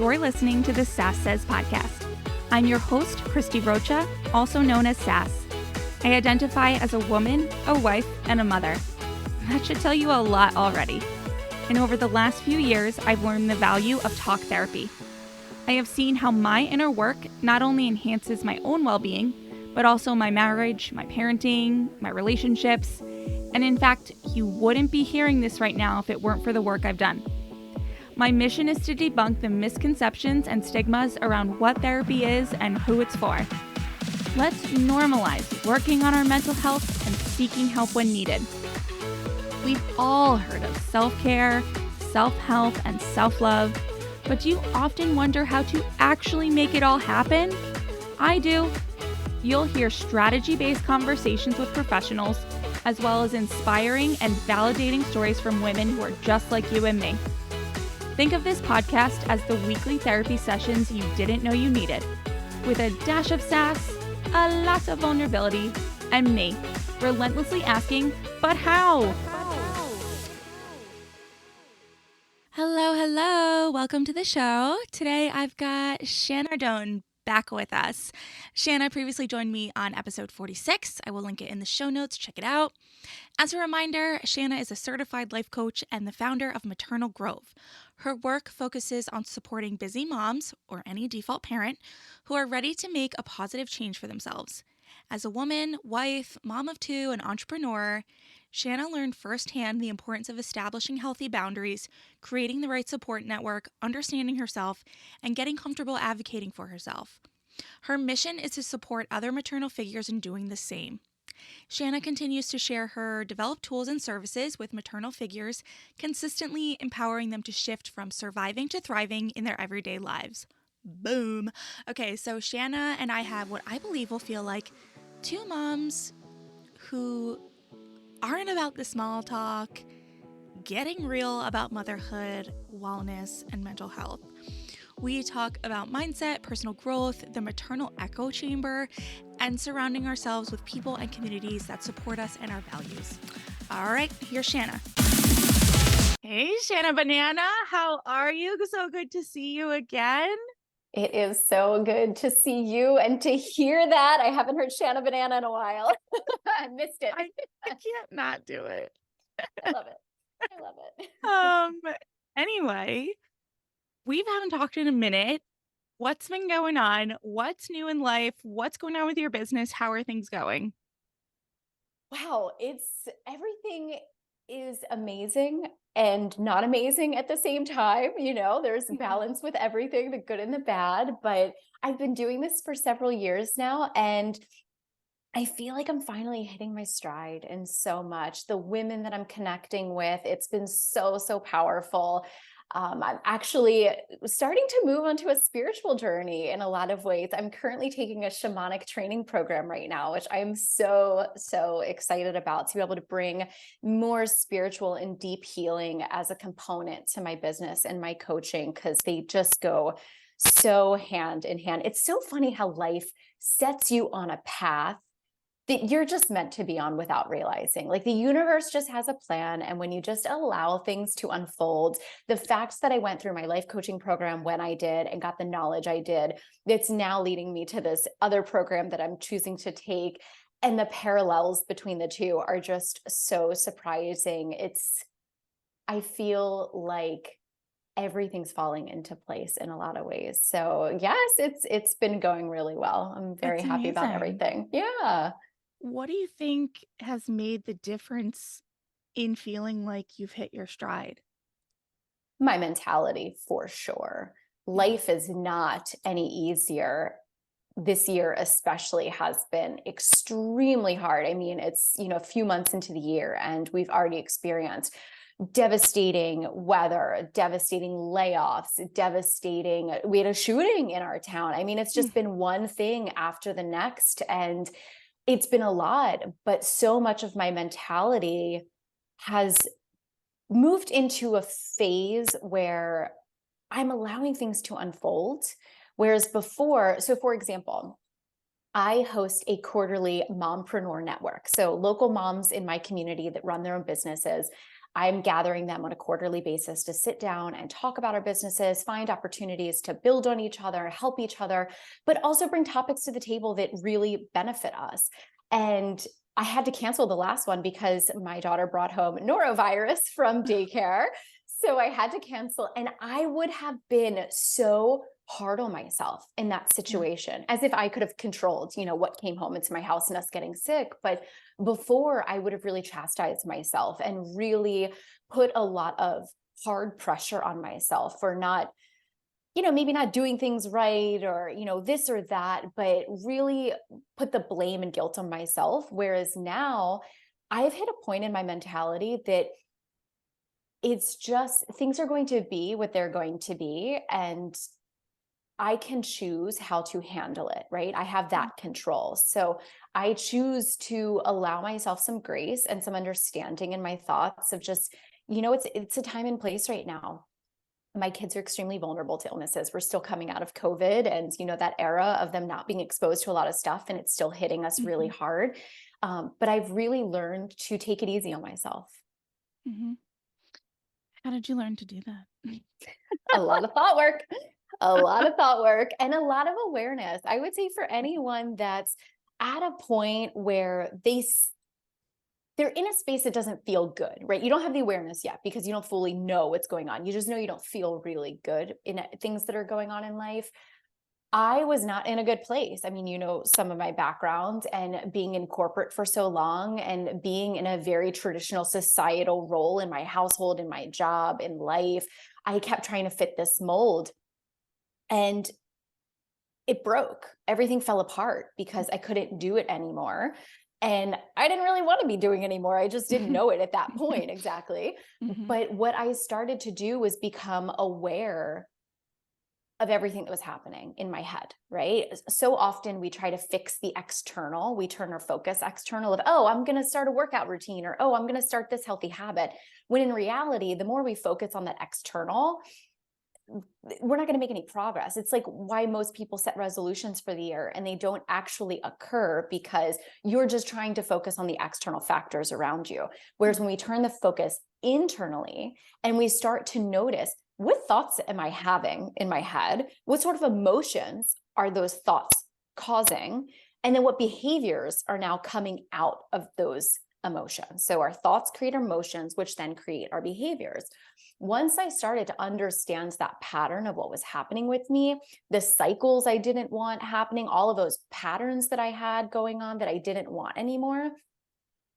You're listening to the Sass Says podcast. I'm your host, Christy Rocha, also known as Sass. I identify as a woman, a wife, and a mother. That should tell you a lot already. And over the last few years, I've learned the value of talk therapy. I have seen how my inner work not only enhances my own well-being, but also my marriage, my parenting, my relationships. And in fact, you wouldn't be hearing this right now if it weren't for the work I've done. My mission is to debunk the misconceptions and stigmas around what therapy is and who it's for. Let's normalize working on our mental health and seeking help when needed. We've all heard of self-care, self-help, and self-love, but do you often wonder how to actually make it all happen? I do. You'll hear strategy-based conversations with professionals, as well as inspiring and validating stories from women who are just like you and me. Think of this podcast as the weekly therapy sessions you didn't know you needed, with a dash of sass, a lot of vulnerability, and me, relentlessly asking, but how? Hello. Welcome to the show. Today I've got Shanna Nardone back with us. Shanna previously joined me on episode 46. I will link it in the show notes. Check it out. As a reminder, Shanna is a certified life coach and the founder of Maternal Grove. Her work focuses on supporting busy moms, or any default parent, who are ready to make a positive change for themselves. As a woman, wife, mom of two, and entrepreneur, Shanna learned firsthand the importance of establishing healthy boundaries, creating the right support network, understanding herself, and getting comfortable advocating for herself. Her mission is to support other maternal figures in doing the same. Shanna continues to share her developed tools and services with maternal figures, consistently empowering them to shift from surviving to thriving in their everyday lives. Boom. Okay, so Shanna and I have what I believe will feel like two moms who aren't about the small talk, getting real about motherhood, wellness, and mental health. We talk about mindset, personal growth, the maternal echo chamber, and surrounding ourselves with people and communities that support us and our values. All right, here's Shanna. Hey, Shanna Banana, how are you? So good to see you again. It is so good to see you and to hear that. I haven't heard Shanna Banana in a while. I missed it. I can't not do it. I love it. Anyway, we haven't talked in a minute. What's been going on? What's new in life? What's going on with your business? How are things going? Wow, everything is amazing and not amazing at the same time. You know, there's balance with everything, the good and the bad, but I've been doing this for several years now, and I feel like I'm finally hitting my stride in so much. The women that I'm connecting with, it's been so powerful. I'm actually starting to move onto a spiritual journey in a lot of ways. I'm currently taking a shamanic training program right now, which I am so excited about, to be able to bring more spiritual and deep healing as a component to my business and my coaching, because they just go so hand in hand. It's so funny how life sets you on a path that you're just meant to be on without realizing. Like, the universe just has a plan. And when you just allow things to unfold, the fact that I went through my life coaching program when I did and got the knowledge I did, it's now leading me to this other program that I'm choosing to take. And the parallels between the two are just so surprising. I feel like everything's falling into place in a lot of ways. So yes, it's been going really well. I'm very happy about everything. Yeah. What do you think has made the difference in feeling like you've hit your stride? My mentality, for sure. Life is not any easier. This year especially has been extremely hard. I mean, it's, a few months into the year and we've already experienced devastating weather, devastating layoffs, we had a shooting in our town. I mean, it's just been one thing after the next, and it's been a lot, but so much of my mentality has moved into a phase where I'm allowing things to unfold. Whereas before, so for example, I host a quarterly mompreneur network. So local moms in my community that run their own businesses. I'm gathering them on a quarterly basis to sit down and talk about our businesses, find opportunities to build on each other, help each other, but also bring topics to the table that really benefit us. And I had to cancel the last one because my daughter brought home norovirus from daycare. So I had to cancel. And I would have been so hard on myself in that Yeah. situation, as if I could have controlled, what came home into my house and us getting sick. But before, I would have really chastised myself and really put a lot of hard pressure on myself for not, maybe not doing things right, or, this or that, but really put the blame and guilt on myself. Whereas now I've hit a point in my mentality that it's just things are going to be what they're going to be. And I can choose how to handle it, right? I have Yeah. that control. So I choose to allow myself some grace and some understanding in my thoughts of just, it's a time and place right now. My kids are extremely vulnerable to illnesses. We're still coming out of COVID and, that era of them not being exposed to a lot of stuff, and it's still hitting us really Mhm. hard. But I've really learned to take it easy on myself. Mhm. How did you learn to do that? A lot of thought work, a lot of thought work, and a lot of awareness. I would say for anyone that's at a point where they're in a space that doesn't feel good, right? You don't have the awareness yet because you don't fully know what's going on. You just know you don't feel really good in things that are going on in life. I was not in a good place. I mean, some of my background and being in corporate for so long and being in a very traditional societal role in my household, in my job, in life. I kept trying to fit this mold, and it broke. Everything fell apart because I couldn't do it anymore. And I didn't really want to be doing anymore. I just didn't know it at that point exactly. Mhm. But what I started to do was become aware of everything that was happening in my head, right? So often we try to fix the external. We turn our focus external of, oh, I'm going to start a workout routine, or, oh, I'm going to start this healthy habit. When in reality, the more we focus on that external, we're not going to make any progress. It's like why most people set resolutions for the year and they don't actually occur because you're just trying to focus on the external factors around you. Whereas Yeah. when we turn the focus internally and we start to notice, what thoughts am I having in my head? What sort of emotions are those thoughts causing? And then what behaviors are now coming out of those emotions? So our thoughts create our emotions, which then create our behaviors. Once I started to understand that pattern of what was happening with me, the cycles I didn't want happening, all of those patterns that I had going on that I didn't want anymore,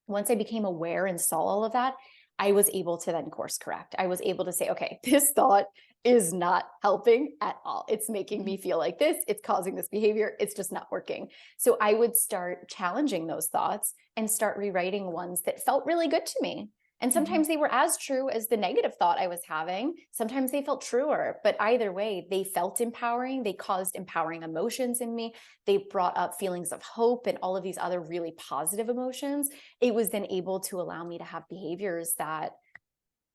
once I became aware and saw all of that, I was able to then course correct. I was able to say, okay, this thought is not helping at all. It's making Mhm. me feel like this. It's causing this behavior. It's just not working. So I would start challenging those thoughts and start rewriting ones that felt really good to me. And Mhm. sometimes they were as true as the negative thought I was having. Sometimes they felt truer, but either way, they felt empowering. They caused empowering emotions in me. They brought up feelings of hope and all of these other really positive emotions. It was then able to allow me to have behaviors that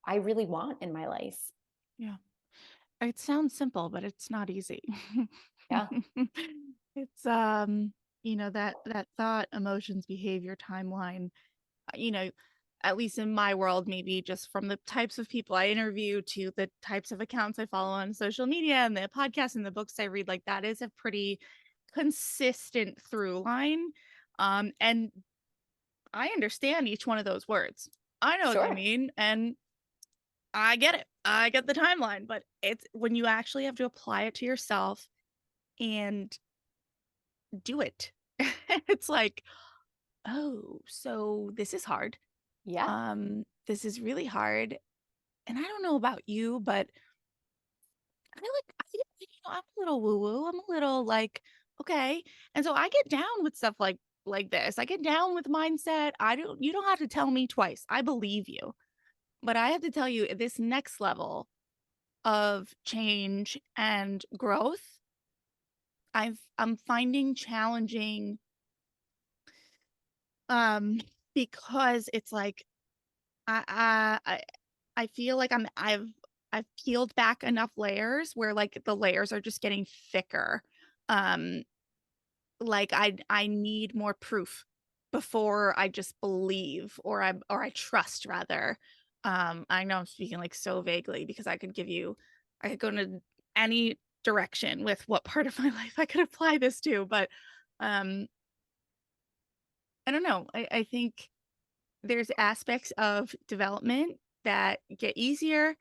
I really want in my life. Yeah. It sounds simple, but it's not easy. Yeah, It's, that thought, emotions, behavior timeline, you know, at least in my world, maybe just from the types of people I interview to the types of accounts I follow on social media and the podcasts and the books I read, like that is a pretty consistent through line. And I understand each one of those words. I know what they sure. mean, and I get it. I get the timeline, but it's when you actually have to apply it to yourself and do it. It's like, "Oh, so this is hard. Yeah, This is really hard." And I don't know about you, but I'm a little woo-woo. I'm a little like, "Okay." And so I get down with stuff like this. I get down with mindset. I don't You don't have to tell me twice. I believe you. But I have to tell you, this next level of change and growth, I'm finding challenging, um, because it's like I feel like I've peeled back enough layers where like the layers are just getting thicker. Um, like I need more proof before I just believe or I trust rather. I know I'm speaking like so vaguely because I could go in any direction with what part of my life I could apply this to, but um, I don't know. I think there's aspects of development that get easier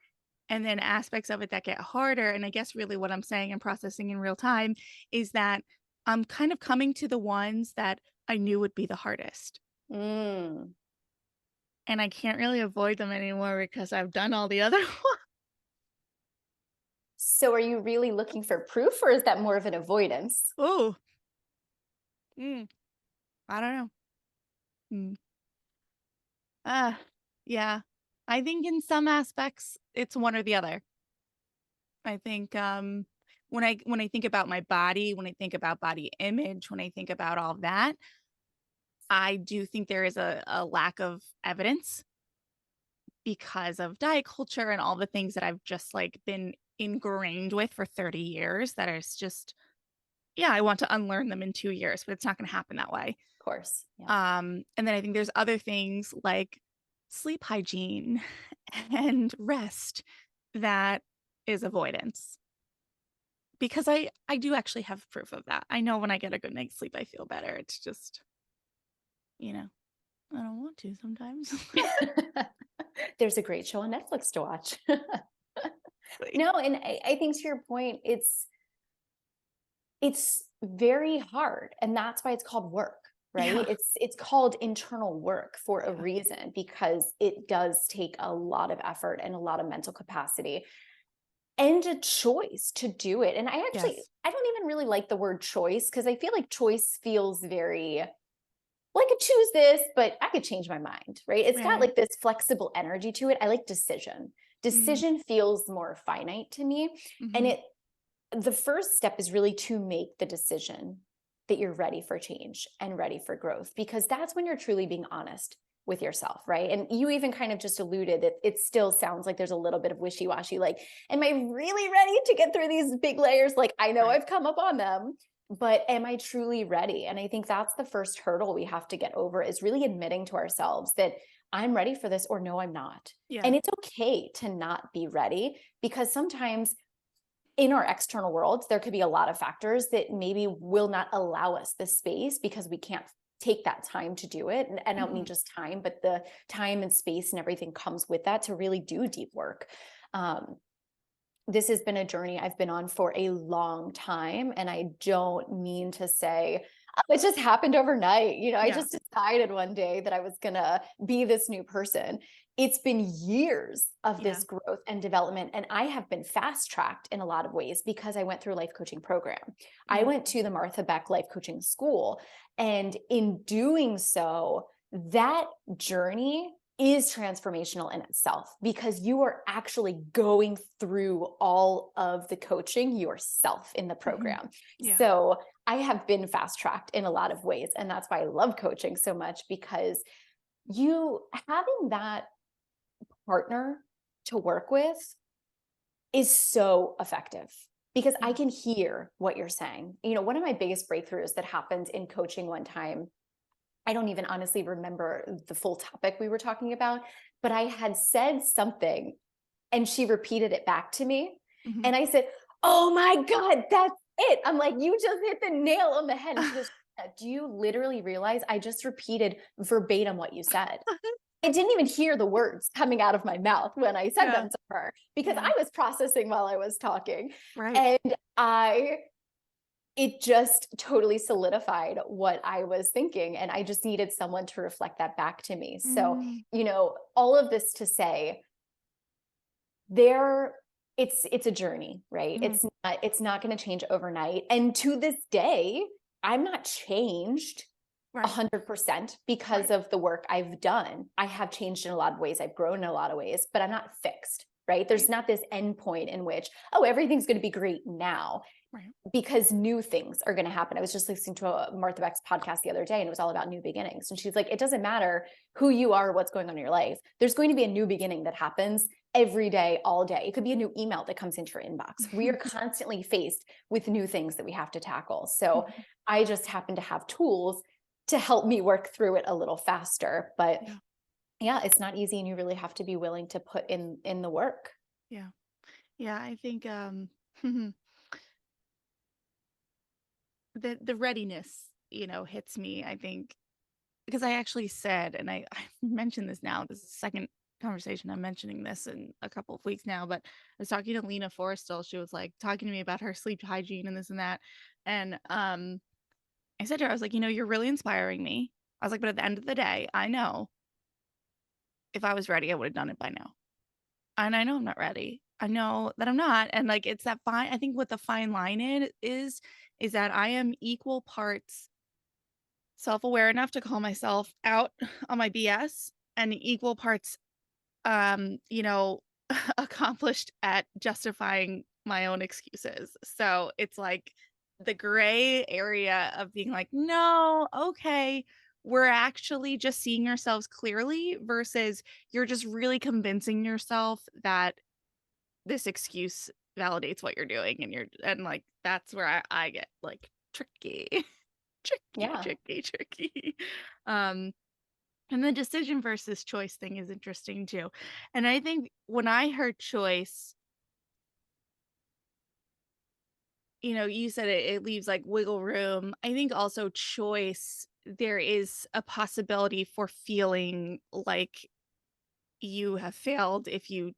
and then aspects of it that get harder. And I guess really what I'm saying and processing in real time is that I'm kind of coming to the ones that I knew would be the hardest. Mm. And I can't really avoid them anymore because I've done all the other ones. So are you really looking for proof, or is that more of an avoidance? Oh, I don't know. Mm. Uh, yeah. I think in some aspects it's one or the other. I think when I think about my body, when I think about body image, when I think about all of that, I do think there is a lack of evidence because of diet culture and all the things that I've just like been ingrained with for 30 years that is just yeah, I want to unlearn them in 2 years, but it's not going to happen that way. Of course. Yeah. And then I think there's other things like sleep hygiene and rest that is avoidance. Because I do actually have proof of that. I know when I get a good night's sleep, I feel better. It's just, you know, I don't want to sometimes. There's a great show on Netflix to watch. Like, No, and I think to your point, it's very hard, and that's why it's called work, right? yeah, It's called internal work for a yeah, reason, because it does take a lot of effort and a lot of mental capacity and a choice to do it. And yes, I don't even really like the word choice, because I feel like choice feels very, well, I could choose this, but I could change my mind, right? It's got right. like this flexible energy to it. I like decision. Mm, Decision feels more finite to me. And mm-hmm, the first step is really to make the decision that you're ready for change and ready for growth, because that's when you're truly being honest with yourself, right? And you even kind of just alluded that it still sounds like there's a little bit of wishy-washy, like, am I really ready to get through these big layers? Like, I know right. I've come up on them, but am I truly ready? And I think that's the first hurdle we have to get over, is really admitting to ourselves that I'm ready for this, or no, I'm not. Yeah. And it's okay to not be ready, because sometimes in our external world, there could be a lot of factors that maybe will not allow us the space, because we can't take that time to do it. And I don't mean Mm-hmm, just time, but the time and space and everything comes with that to really do deep work. Um, this has been a journey I've been on for a long time. And I don't mean to say, oh, it just happened overnight. I yeah. just decided one day that I was going to be this new person. It's been years of Yeah. this growth and development. And I have been fast tracked in a lot of ways, because I went through a life coaching program. I Mm, went to the Martha Beck Life Coaching School. And in doing so, that journey is transformational in itself, because you are actually going through all of the coaching yourself in the mm-hmm, program. yeah. So I have been fast tracked in a lot of ways. And that's why I love coaching so much, because you having that partner to work with is so effective, because I Yeah. can hear what you're saying. One of my biggest breakthroughs that happened in coaching one time, I don't even honestly remember the full topic we were talking about, but I had said something and she repeated it back to me. Mm-hmm. And I said, "Oh my God, that's it." I'm like, "You just hit the nail on the head." And she goes, "Do you literally realize I just repeated verbatim what you said?" I didn't even hear the words coming out of my mouth when I said Yeah. them to her, because Yeah. I was processing while I was talking. Right. And it just totally solidified what I was thinking. And I just needed someone to reflect that back to me. So, Mm, all of this to say, there it's a journey, right? mm-hmm, It's not going to change overnight. And to this day, I'm not changed right. 100% because Right. of the work I've done. I have changed in a lot of ways. I've grown in a lot of ways, but I'm not fixed, right? Right. There's not this end point in which, oh, everything's going to be great now, Right. because new things are going to happen. I was just listening to a Martha Beck's podcast the other day, and it was all about new beginnings. And she's like, it doesn't matter who you are, or what's going on in your life. There's going to be a new beginning that happens every day, all day. It could be a new email that comes into your inbox. We are constantly faced with new things that we have to tackle. So Mhm. I just happen to have tools to help me work through it a little faster. But Yeah. Yeah, it's not easy and you really have to be willing to put in the work. Yeah. Yeah, I think the readiness, hits me, I think, because I actually said, and I mentioned this now, this is the second conversation I'm mentioning this in a couple of weeks now, but I was talking to Lina Forrestal. She was like talking to me about her sleep hygiene and this and that. And I said to her, I was like, you're really inspiring me. I was like, but at the end of the day, I know if I was ready, I would have done it by now. And I know I'm not ready. I know that I'm not. And like it's that fine, I think what the fine line is that I am equal parts self-aware enough to call myself out on my BS and equal parts you know, accomplished at justifying my own excuses. So it's like the gray area of being like, no, okay, we're actually just seeing ourselves clearly versus you're just really convincing yourself that this excuse validates what you're doing and like that's where I get like tricky. Tricky, Yeah. tricky, tricky. Um and the decision versus choice thing is interesting too. And I think when I heard choice, you said it leaves like wiggle room. I think also choice, there is a possibility for feeling like you have failed if you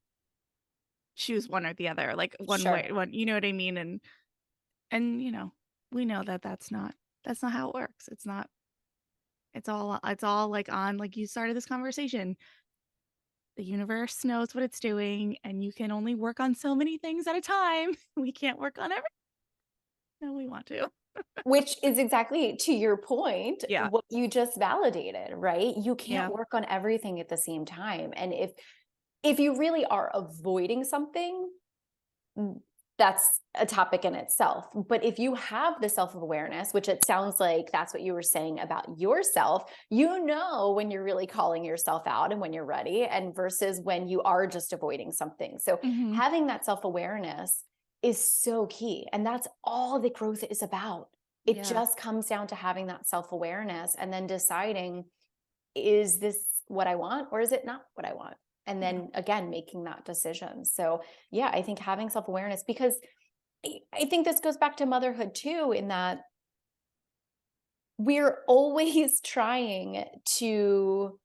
choose one or the other, like one way, Sure. you know what I mean? And we know that that's not how it works. It's not, it's all like on, like you started this conversation. The universe knows what it's doing, and you can only work on so many things at a time. We can't work on everything we want to. Which is exactly to your point, Yeah. what you just validated, right? You can't Yeah. work on everything at the same time. And if you really are avoiding something, mm, that's a topic in itself. But if you have the self-awareness, which it sounds like that's what you were saying about yourself, you know when you're really calling yourself out and when you're ready, and versus when you are just avoiding something. So Mhm. having that self-awareness is so key. And that's all that growth is about. It Yeah. just comes down to having that self-awareness and then deciding, is this what I want or is it not what I want? And Yeah. then again, making that decision. So yeah, I think having self-awareness, because I think this goes back to motherhood too, in that we're always trying to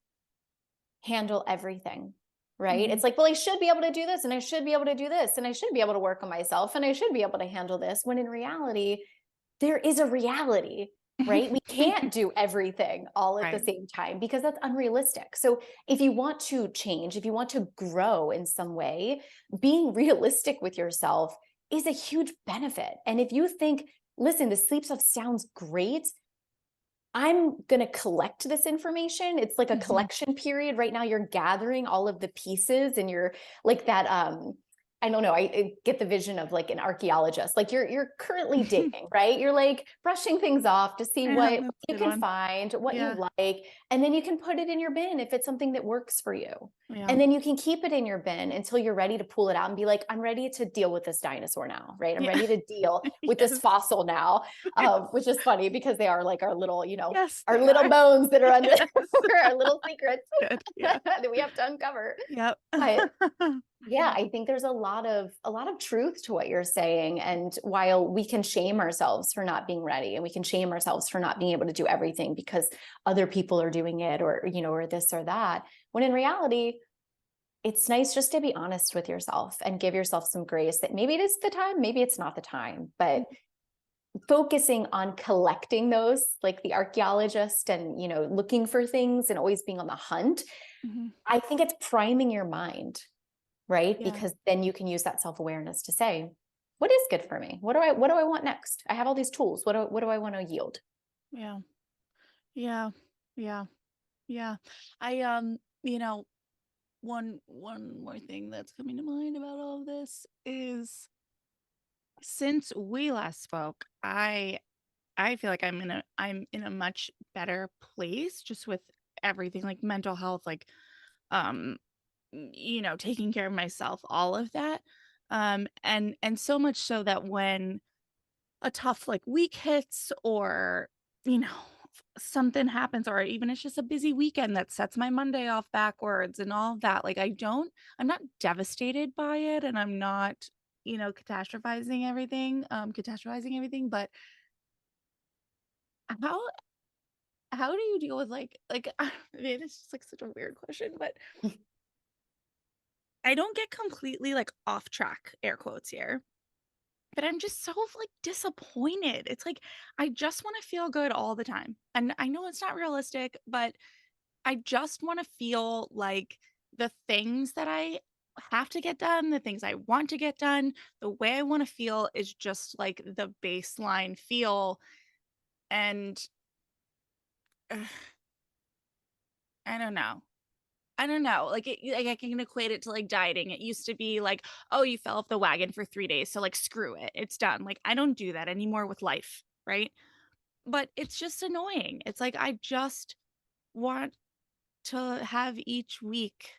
handle everything, right? Mhm. It's like, well, I should be able to do this and I should be able to do this and I should be able to work on myself and I should be able to handle this, when in reality, there is a reality, right? We can't do everything all at the Right. same time because that's unrealistic. So, if you want to change, if you want to grow in some way, being realistic with yourself is a huge benefit. And if you think, listen, the sleep stuff sounds great, I'm going to collect this information. It's like a Mhm. collection period. Right now, you're gathering all of the pieces and you're like that. I don't know. I get the vision of like an archaeologist. Like you're currently digging, right? You're like brushing things off to see Yeah, what that's a you good can one. find, what you Yeah. like, and then you can put it in your bin if it's something that works for you. Yeah. And then you can keep it in your bin until you're ready to pull it out and be like, I'm ready to deal with this dinosaur now, right? I'm Yeah. ready to deal with this Yes. fossil now, which is funny because they are like our little, Yes, our they little are. bones that are under Yes. our little secrets Good. Yeah. that we have to uncover. Yep. But yeah, I think there's a lot of truth to what you're saying. And while we can shame ourselves for not being ready and we can shame ourselves for not being able to do everything because other people are doing it, or or this or that, when in reality, it's nice just to be honest with yourself and give yourself some grace that maybe it is the time, maybe it's not the time, but focusing on collecting those like the archaeologist, and looking for things and always being on the hunt, Mhm. I think it's priming your mind, right? Yeah. Because then you can use that self-awareness to say, what is good for me? What do I want next? I have all these tools. What do I want to yield? Yeah. Yeah. Yeah. Yeah. I one more thing that's coming to mind about all of this is since we last spoke, I feel like I'm in a much better place just with everything like mental health, like um taking care of myself, all of that. And so much so that when a tough like week hits or you know something happens, or even it's just a busy weekend that sets my Monday off backwards and all of that. Like, I'm not devastated by it, and I'm not, catastrophizing everything, but how how do you deal with I mean, it's just like such a weird question, but I don't get completely like off track, air quotes here. But I'm just so, like, disappointed. It's like, I just wanna feel good all the time, and I know it's not realistic, but I just wanna feel like the things that I have to get done, the things I want to get done, the way I wanna feel is just, like, the baseline feel, and ugh, I don't know. I don't know, I can equate it to, like, dieting. It used to be like, "Oh, you fell off the wagon for 3 days, so, like, screw it, it's done." Like, I don't do that anymore with life, right? But it's just annoying. It's like I just want to have each week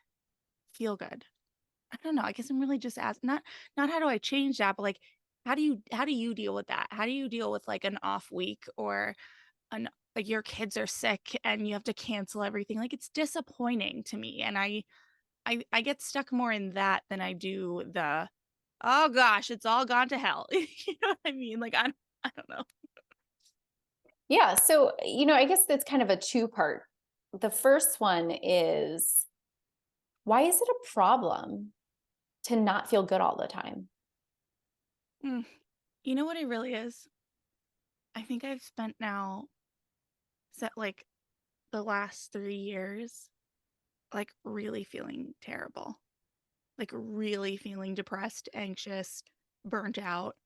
feel good. I don't know. I guess I'm really just asking, not how do I change that, but like how do you deal with that? How do you deal with like an off week or an like your kids are sick and you have to cancel everything? Like it's disappointing to me, and I get stuck more in that than I do the oh gosh, it's all gone to hell. You know what I mean? Like I don't know. Yeah. So, I guess that's kind of a two-part. The first one is, why is it a problem to not feel good all the time? Mm. You know what it really is? I think I've spent now set like the last 3 years, like, really feeling terrible, like, really feeling depressed, anxious, burnt out,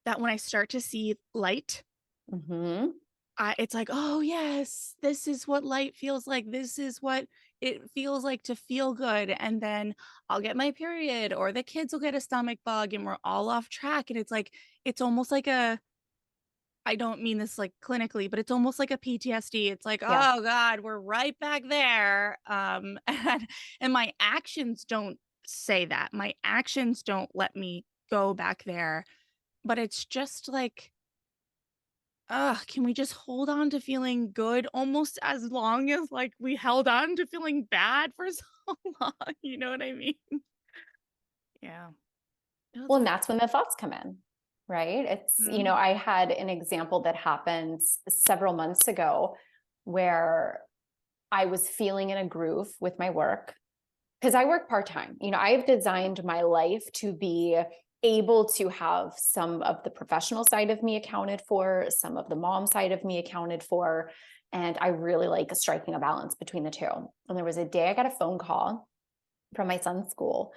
that when I start to see light, Mhm. it's like, "Oh, yes, this is what light feels like, this is what it feels like to feel good," and then I'll get my period, or the kids will get a stomach bug, and we're all off track, and it's like it's almost like a I don't mean this, like, clinically, but it's almost like a PTSD. It's like, Yeah. "Oh god, we're right back there," and my actions don't say that. My actions don't let me go back there, but it's just like, ugh, can we just hold on to feeling good almost as long as, like, we held on to feeling bad for so long, you know what I mean? Yeah. Well, It's and that's when the thoughts come in, right? mhm, I had an example that happened several months ago where I was feeling in a groove with my work because I work part time. I've designed my life to be able to have some of the professional side of me accounted for, some of the mom side of me accounted for. And I really like striking a balance between the two. And there was a day I got a phone call from my son's school,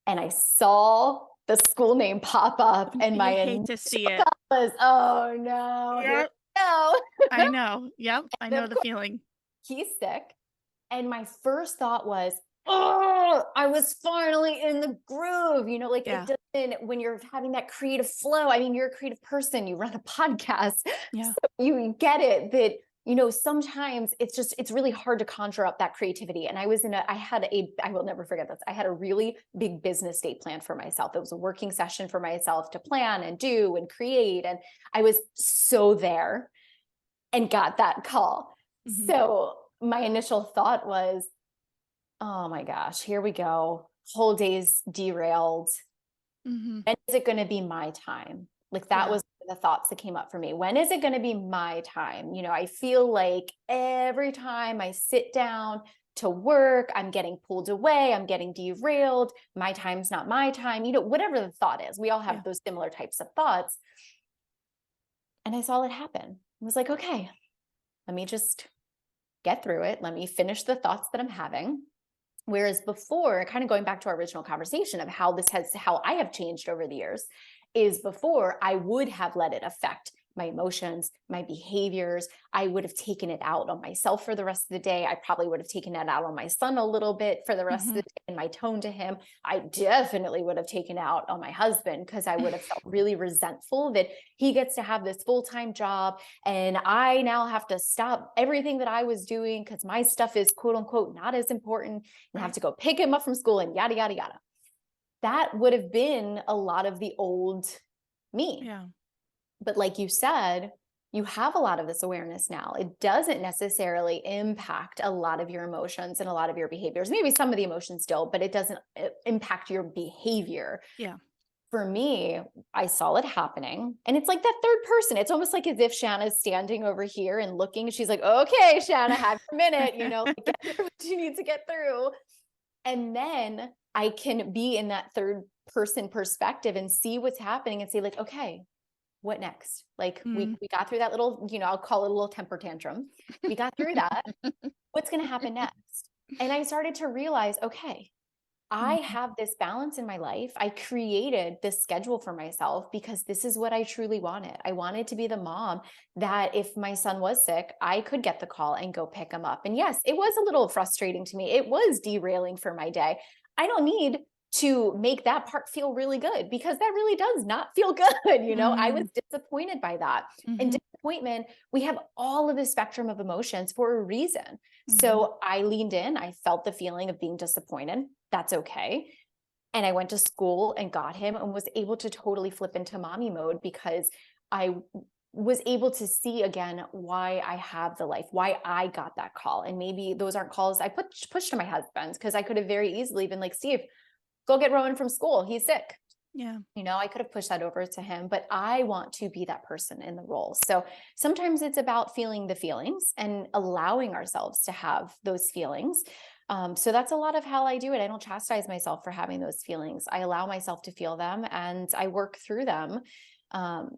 and I saw the school name pop up, and my you hate initial to see it. thought was, "Oh no, here Yep, we go." I know, yep, I And know of the course, feeling. he's sick. And my first thought was, "Oh, I was finally in the groove." Like it Yeah, doesn't, when you're having that creative flow. I mean, you're a creative person, you run a podcast. yeah, So you get it that, sometimes it's really hard to conjure up that creativity. And I will never forget this. I had a really big business day planned for myself. It was a working session for myself to plan and do and create. And I was so there and got that call. mhm. So my initial thought was, oh my gosh, here we go. Whole day's derailed. Mhm. When is it going to be my time? Like that Yeah. was the thoughts that came up for me. When is it going to be my time? I feel like every time I sit down to work, I'm getting pulled away, I'm getting derailed. My time's not my time. Whatever the thought is, we all Yeah. have those similar types of thoughts. And I saw it happen. I was like, okay, let me just get through it. Let me finish the thoughts that I'm having. Whereas before, kind of going back to our original conversation of how I have changed over the years, is before I would have let it affect my emotions, my behaviors. I would have taken it out on myself for the rest of the day. I probably would have taken it out on my son a little bit for the rest of Mhm. the day, and my tone to him. I definitely would have taken out on my husband because I would have felt really resentful that he gets to have this full-time job and I now have to stop everything that I was doing because my stuff is quote unquote not as important, and have Right. to go pick him up from school and yada, yada, yada. That would have been a lot of the old me. Yeah. But like you said, you have a lot of this awareness now. It doesn't necessarily impact a lot of your emotions and a lot of your behaviors. Maybe some of the emotions still, but it doesn't impact your behavior. Yeah. For me, I saw it happening, and it's like that third person. It's almost like as if Shanna's standing over here and looking. She's like, okay, Shanna, have your minute, like, get through what you need to get through. And then I can be in that third person perspective and see what's happening and say, like, okay, what next? Like, Mm. we got through that little, I'll call it a little temper tantrum. We got through that. What's going to happen next? And I started to realize, okay, I Mhm. have this balance in my life. I created this schedule for myself because this is what I truly wanted. I wanted to be the mom that if my son was sick, I could get the call and go pick him up. And yes, it was a little frustrating to me. It was derailing for my day. I don't need to make that part feel really good because that really does not feel good. I was Mm. disappointed by that. And Mhm. disappointment, we have all of the spectrum of emotions for a reason. Mhm. So I leaned in, I felt the feeling of being disappointed. That's okay. And I went to school and got him and was able to totally flip into mommy mode because I was able to see again why I have the life, why I got that call. And maybe those aren't calls I pushed to my husband because I could have very easily been like, Steve, go get Rowan from school. He's sick. Yeah. I could have pushed that over to him, but I want to be that person in the role. So sometimes it's about feeling the feelings and allowing ourselves to have those feelings. So that's a lot of how I do it. I don't chastise myself for having those feelings. I allow myself to feel them and I work through them. Um,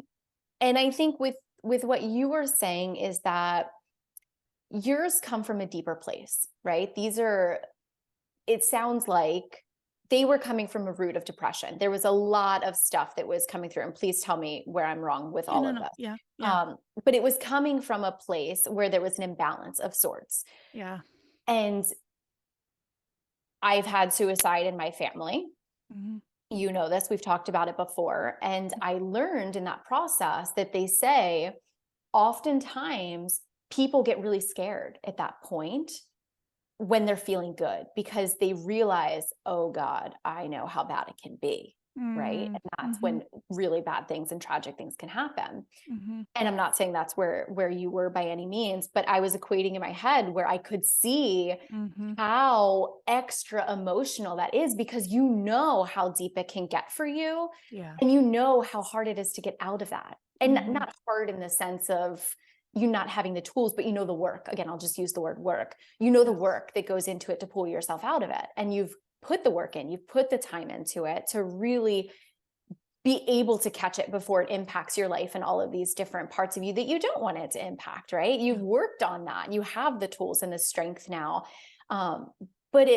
and I think with what you were saying is that yours come from a deeper place, right? It sounds like they were coming from a root of depression. There was a lot of stuff that was coming through, and please tell me where I'm wrong with Yeah, all no, of no. this. Yeah. Yeah. But it was coming from a place where there was an imbalance of sorts. Yeah. And I've had suicide in my family. Mhm. You know this, we've talked about it before. And I learned in that process that they say oftentimes people get really scared at that point when they're feeling good because they realize, oh God, I know how bad it can be. Right. Mm. And that's Mhm. when really bad things and tragic things can happen. Mhm. And I'm not saying that's where you were by any means, but I was equating in my head where I could see Mhm. how extra emotional that is because you know how deep it can get for you. Yeah. And you know how hard it is to get out of that. And Mhm. not hard in the sense of you not having the tools, but the work. Again, I'll just use the word work. The Yeah. work that goes into it to pull yourself out of it. And you've put the work in, you've put the time into it to really be able to catch it before it impacts your life and all of these different parts of you that you don't want it to impact, right? You've Yeah. worked on that. You have the tools and the strength now. Um, but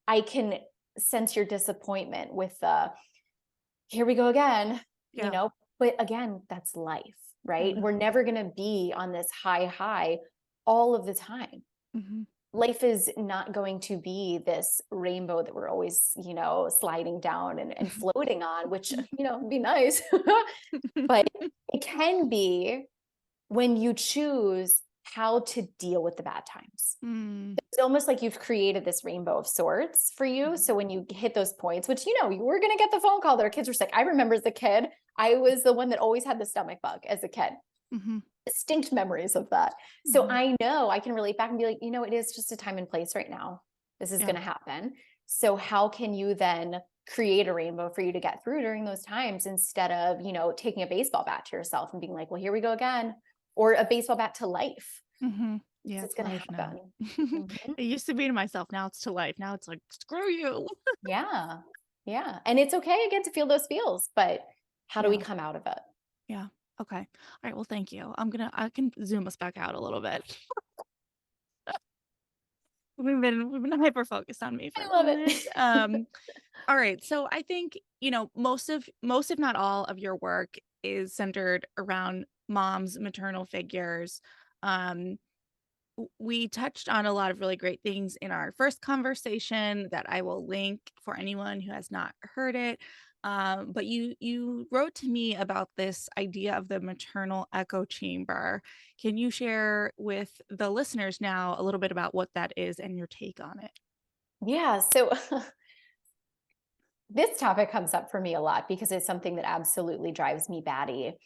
I can sense your disappointment with here we go again, Yeah. but again, that's life, I right? know. We're never going to be on this high all of the time. Mhm. Life is not going to be this rainbow that we're always, sliding down and floating on, which, would be nice. But it can be when you choose how to deal with the bad times. Mm. It's almost like you've created this rainbow of sorts for you. Mhm. So when you hit those points, which, you were going to get the phone call that our kids were sick. I remember as a kid, I was the one that always had the stomach bug as a kid. Mhm. Distinct memories of that. So Mhm. I know I can relate back and be like, it is just a time and place right now. This is Yeah. going to happen. So how can you then create a rainbow for you to get through during those times instead of, taking a baseball bat to yourself and being like, well, here we go again, or a baseball bat to life. Mhm. Yeah, It's it's going to life now. happen. Mhm. It used to be to myself, now it's to life. Now it's like, "Screw you." Yeah. Yeah. And it's okay again to feel those feels, but how do we Yeah. come out of it? Yeah. Okay. Alright, well, thank you. I can zoom us back out a little bit. We've been hyper focused on me for I a love moment. it. Alright, so I think, most if not all of your work is centered around moms, maternal figures. Um, we touched on a lot of really great things in our first conversation that I will link for anyone who has not heard it. But you wrote to me about this idea of the maternal echo chamber. Can you share with the listeners now a little bit about what that is and your take on it? Yeah. So this topic comes up for me a lot because it's something that absolutely drives me batty.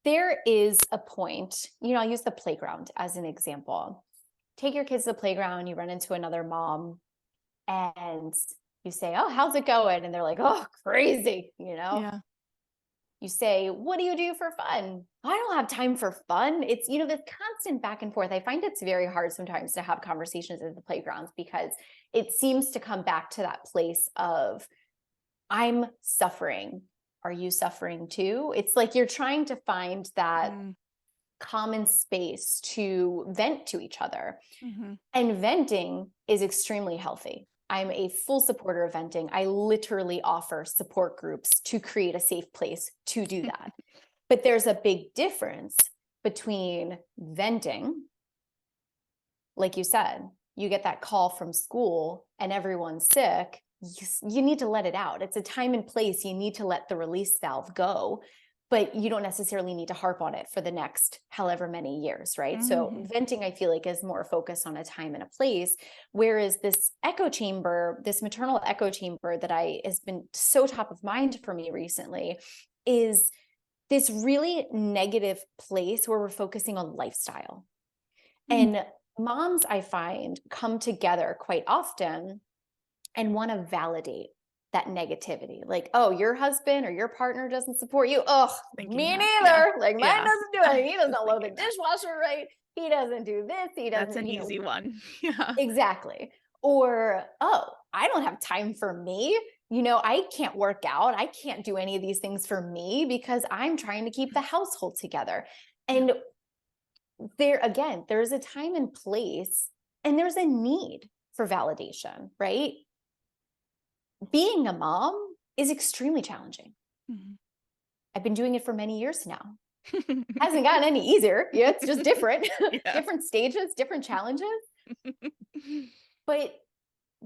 There is a point, I'll use the playground as an example. Take your kids to the playground, you run into another mom, and you say, "Oh, how's it going?" And they're like, "Oh, crazy." Yeah. You say, "What do you do for fun?" "I don't have time for fun." It's this constant back and forth. I find it's very hard sometimes to have conversations at the playgrounds because it seems to come back to that place of, I'm suffering. Are you suffering too? It's like you're trying to find that Mm, common space to vent to each other. mhm. And venting is extremely healthy. I'm a full supporter of venting. I literally offer support groups to create a safe place to do that. But there's a big difference between venting, like you said, you get that call from school and everyone's sick. You need to let it out. It's a time and place. You need to let the release valve go, but you don't necessarily need to harp on it for the next however many years, right? So Mhm. venting, I feel like, is more focused on a time and a place. Whereas this echo chamber, this maternal echo chamber that I has been so top of mind for me recently, is this really negative place where we're focusing on lifestyle. Mm. And moms, I find, come together quite often and want to validate that negativity. Like, "Oh, your husband or your partner doesn't support you. Oh, Thinking me that. Yeah. neither. Like, mine Yeah. doesn't do I it. He was doesn't load the thinking that. dishwasher right. He doesn't do this. He That's doesn't, an easy one. Yeah. exactly." Or, "Oh, I don't have time for me. I can't work out. I can't do any of these things for me because I'm trying to keep the household together." Yeah. And there again, there's a time and place, and there's a need for validation, right? Being a mom is extremely challenging. Mhm. I've been doing it for many years now. Hasn't gotten any easier. Yeah, it's just different, Yeah. different stages, different challenges. But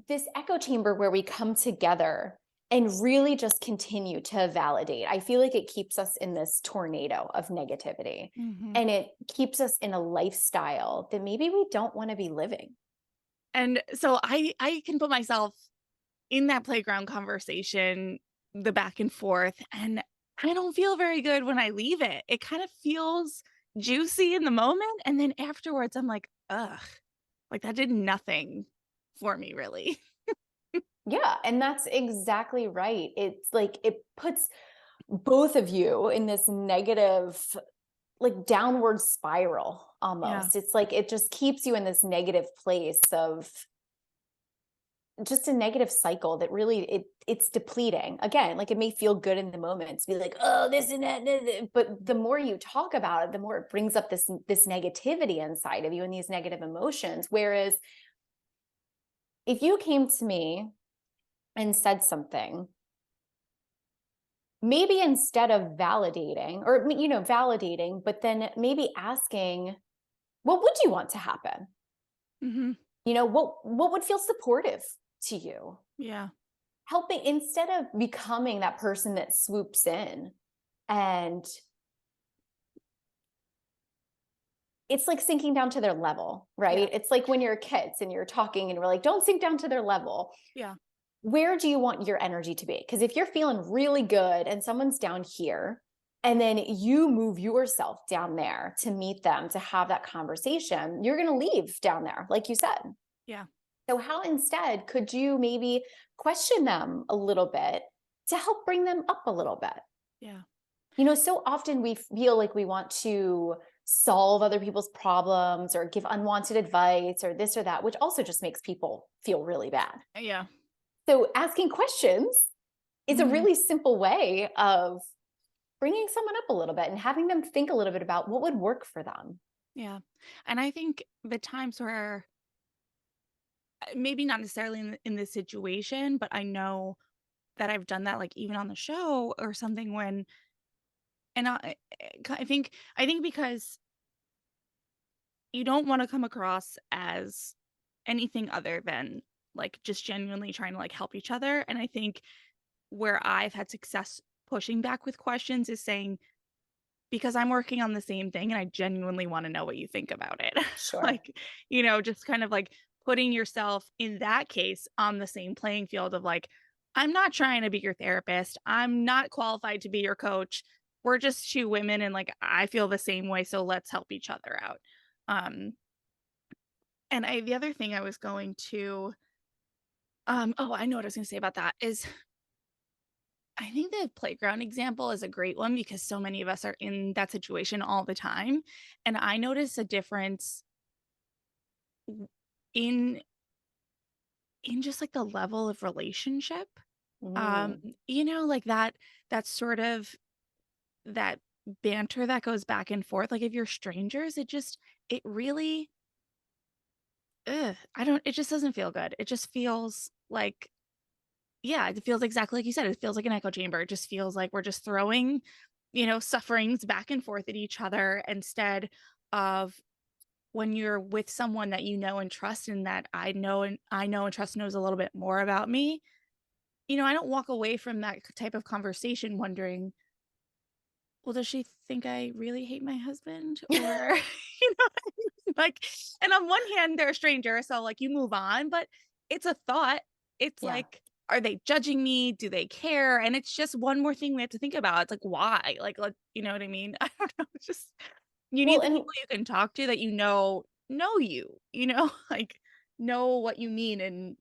this echo chamber where we come together and really just continue to validate, I feel like it keeps us in this tornado of negativity, Mhm. and it keeps us in a lifestyle that maybe we don't want to be living. And so I can put myself in that playground conversation, the back and forth, and I don't feel very good when I leave it. It kind of feels juicy in the moment, and then afterwards I'm like, "Ugh." Like that did nothing for me really. Yeah, and that's exactly right. It's like it puts both of you in this negative, like, downward spiral Yeah. almost. It's like it just keeps you in this negative place of just a negative cycle that really it's depleting. Again, like, it may feel good in the moment to be like, "Oh, this and that," but the more you talk about it, the more it brings up this negativity inside of you and these negative emotions. Whereas if you came to me and said something, maybe instead of validating or validating, but then maybe asking, what would you want to happen? Mhm. What would feel supportive to you? Yeah. Helping instead of becoming that person that swoops in, and it's like sinking down to their level, Yeah. right? It's like when you're kids and you're talking and we're like, don't sink down to their level. Yeah. Where do you want your energy to be? Because if you're feeling really good and someone's down here, and then you move yourself down there to meet them, to have that conversation, you're going to leave down there, like you said. Yeah. So, how instead could you maybe question them a little bit to help bring them up a little bit? Yeah. So often we feel like we want to solve other people's problems or give unwanted advice or this or that, which also just makes people feel really bad. Yeah. So, asking questions is a Mhm. really simple way of bringing someone up a little bit and having them think a little bit about what would work for them. Yeah. And I think the times where maybe not necessarily in this situation, but I know that I've done that, like, even on the show or something when and I think because you don't wanna come across as anything other than, like, just genuinely trying to, like, help each other, and I think where I've had success pushing back with questions is saying, "Because I'm working on the same thing, and I genuinely wanna know what you think about it." Sure. Like, just kind of, like, putting yourself, in that case, on the same playing field of, like, "I'm not trying to be your therapist. I'm not qualified to be your coach. we're just two women and like I feel the same way, so let's help each other out. Um and I the other thing I was going to oh, I know what I was going to say about that is I think the playground example is a great one because so many of us are in that situation all the time. And I notice a difference w- in just like the level of relationship. Um, Mm. like that sort of that banter that goes back and forth. Like if you're strangers, it really I don't it just doesn't feel good. It just feels like yeah, it feels exactly like you said. It feels like an echo chamber. It just feels like we're just throwing, sufferings back and forth at each other instead of when you're with someone that you know and trust and that I know and trust knows a little bit more about me. I don't walk away from that type of conversation wondering, well, does she think I really hate my husband? Or, what I mean? Like, and on one hand, they're a stranger, so like you move on, but it's a thought. It's Yeah. like, are they judging me? Do they care? And it's just one more thing we have to think about. It's like, why? Like, you know what I mean? I don't know. It's just, you Well, need the and people you can talk to that know you, like know what you mean and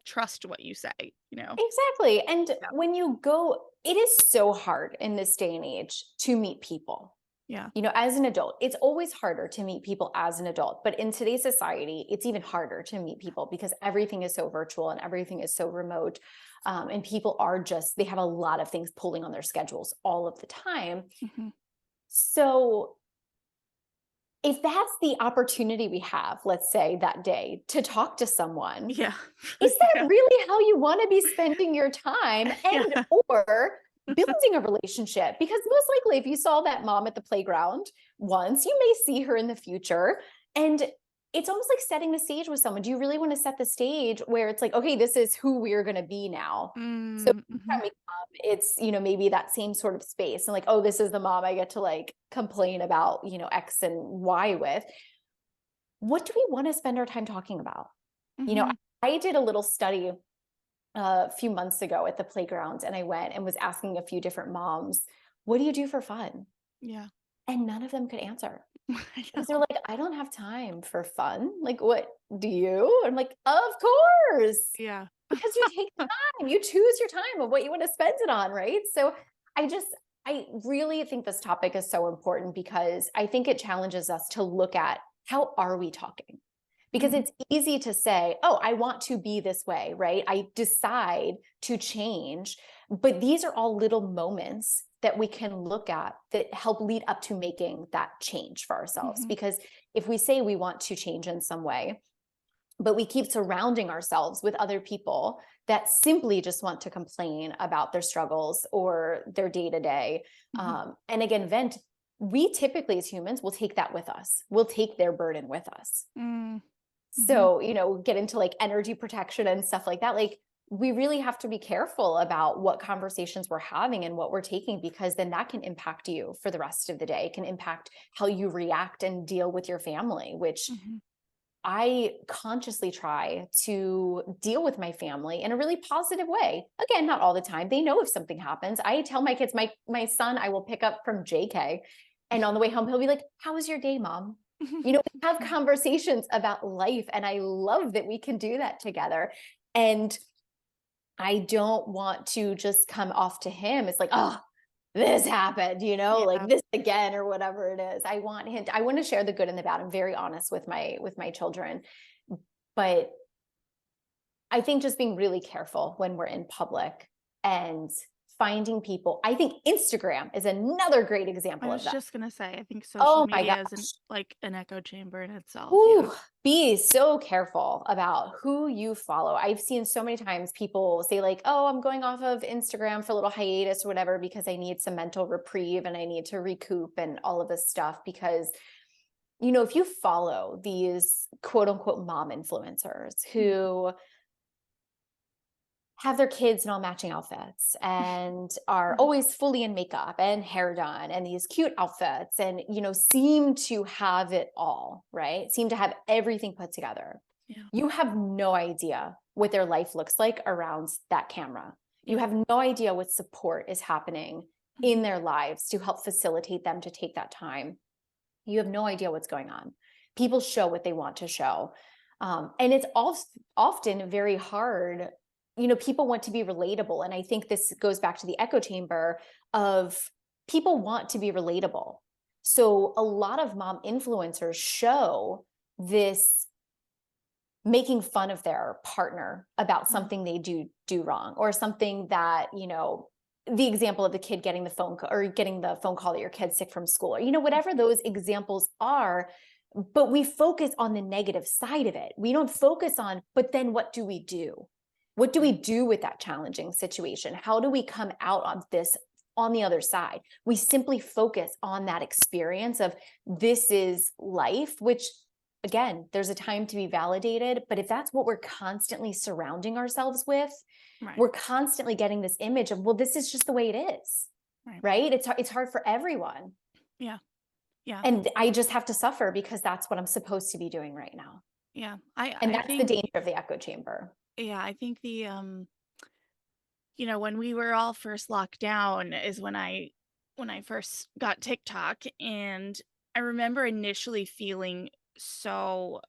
trust what you say. exactly. And Yeah. when you go, it is so hard in this day and age to meet people. Yeah. As an adult, it's always harder to meet people as an adult. But in today's society, it's even harder to meet people because everything is so virtual and everything is so remote. And people they have a lot of things pulling on their schedules all of the time. Hmm. So if that's the opportunity we have, let's say that day to talk to someone, Yeah. is that Yeah. really how you want to be spending your time Yeah. and or building a relationship? Because most likely if you saw that mom at the playground once, you may see her in the future. And it's almost like setting the stage with someone. Do you really want to set the stage where it's like, okay, this is who we're going to be now? So Mm-hmm. time we come, it's, maybe that same sort of space and like, oh, this is the mom I get to like complain about, X and Y with. What do we want to spend our time talking about? You know, Mm-hmm. I did a little study a few months ago at the playground and I went and was asking a few different moms, what do you do for fun? Yeah. And none of them could answer I because they're know. like, I don't have time for fun. Like, what do you? I'm like, of course, Yeah. because you take the time, you choose your time of what you want to spend it on. Right. So I just, I really think this topic is so important because I think it challenges us to look at how are we talking? Because Mhm. it's easy to say, oh, I want to be this way, right? I decide to change. But these are all little moments that we can look at that help lead up to making that change for ourselves. Mhm. Because if we say we want to change in some way, but we keep surrounding ourselves with other people that simply just want to complain about their struggles or their day to day, Mhm. and again, vent, we typically as humans will take that with us. We'll take their burden with us. Mm. Mhm. So, get into like energy protection and stuff like that. Like, we really have to be careful about what conversations we're having and what we're taking, because then that can impact you for the rest of the day. It can impact how you react and deal with your family, which Mhm. I consciously try to deal with my family in a really positive way. Again, not all the time. They know if something happens. I tell my kids, my son, I will pick up from JK, and on the way home, he'll be like, "How was your day, mom?" We have conversations about life, and I love that we can do that together. And I don't want to just come off to him. It's like, oh, this happened, like Yeah. this again or whatever it is. I want to share the good and the bad. I'm very honest with my children. But I think just being really careful when we're in public and finding people. I think Instagram is another great I example of was that. just gonna say, I think social Oh my media is gosh. like an echo chamber in itself. Yeah. Ooh, be so careful about who you follow. I've seen so many times people say like, "Oh, I'm going off of Instagram for a little hiatus or whatever because I need some mental reprieve and I need to recoup and all of this stuff." Because, if you follow these quote unquote mom influencers Mm. who have their kids in all matching outfits and are Mhm. always fully in makeup and hair done and these cute outfits and seem to have it all, right? Seem to have everything put together. Yeah. You have no idea what their life looks like around that camera. You Yeah. have no idea what support is happening Mhm. in their lives to help facilitate them to take that time. You have no idea what's going on. People show what they want to show. And it's often very hard. People want to be relatable. And I think this goes back to the echo chamber of people want to be relatable. So a lot of mom influencers show this making fun of their partner about Mhm. something they do wrong, or something that, the example of the kid getting the or getting the phone call that your kid's sick from school, or whatever those examples are. But we focus on the negative side of it. We don't focus on, but then what do we do? What do we Right. do with that challenging situation? How do we come out on this on the other side? We simply focus on that experience of, this is life, which, again, there's a time to be validated. But if that's what we're constantly surrounding ourselves with, Right. we're constantly getting this image of, well, this is just the way it is, Right. right? It's hard for everyone. Yeah. Yeah. And I just have to suffer because that's what I'm supposed to be doing right now. Yeah. And I that's the think, danger of the echo chamber. yeah, I think when we were all first locked down is when I first got TikTok, and I remember initially feeling so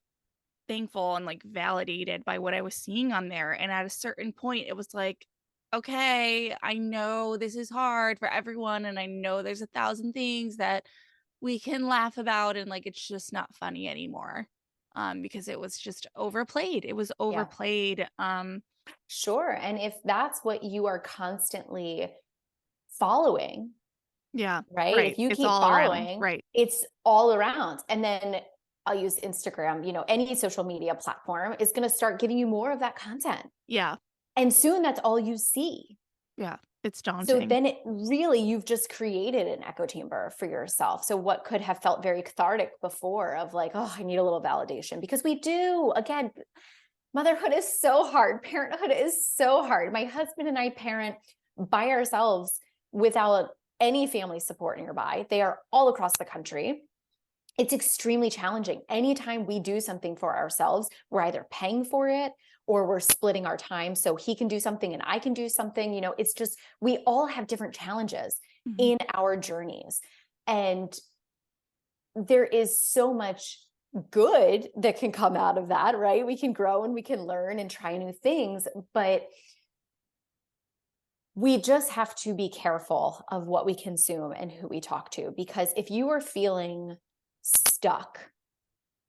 thankful and like validated by what I was seeing on there. And at a certain point, it was like, okay, I know this is hard for everyone. And I know there's 1,000 things that we can laugh about. And like, it's just not funny anymore. Because it was just overplayed. It was Yeah, overplayed. sure. And if that's what you are constantly following, Yeah, right? If right. you It's keep all around. following, Right. it's all around. And then I'll use Instagram, any social media platform is going to start giving you more of that content. Yeah. And soon that's all you see. Yeah. It's So daunting. then you've just created an echo chamber for yourself. So what could have felt very cathartic before, of like, oh, I need a little validation, because we do. Again, motherhood is so hard. Parenthood is so hard. My husband and I parent by ourselves without any family support nearby. They are all across the country. It's extremely challenging. Anytime we do something for ourselves, we're either paying for it or we're splitting our time so he can do something and I can do something. It's just, we all have different challenges Mhm. in our journeys. And there is so much good that can come out of that, right? We can grow and we can learn and try new things, but we just have to be careful of what we consume and who we talk to. Because if you are feeling stuck,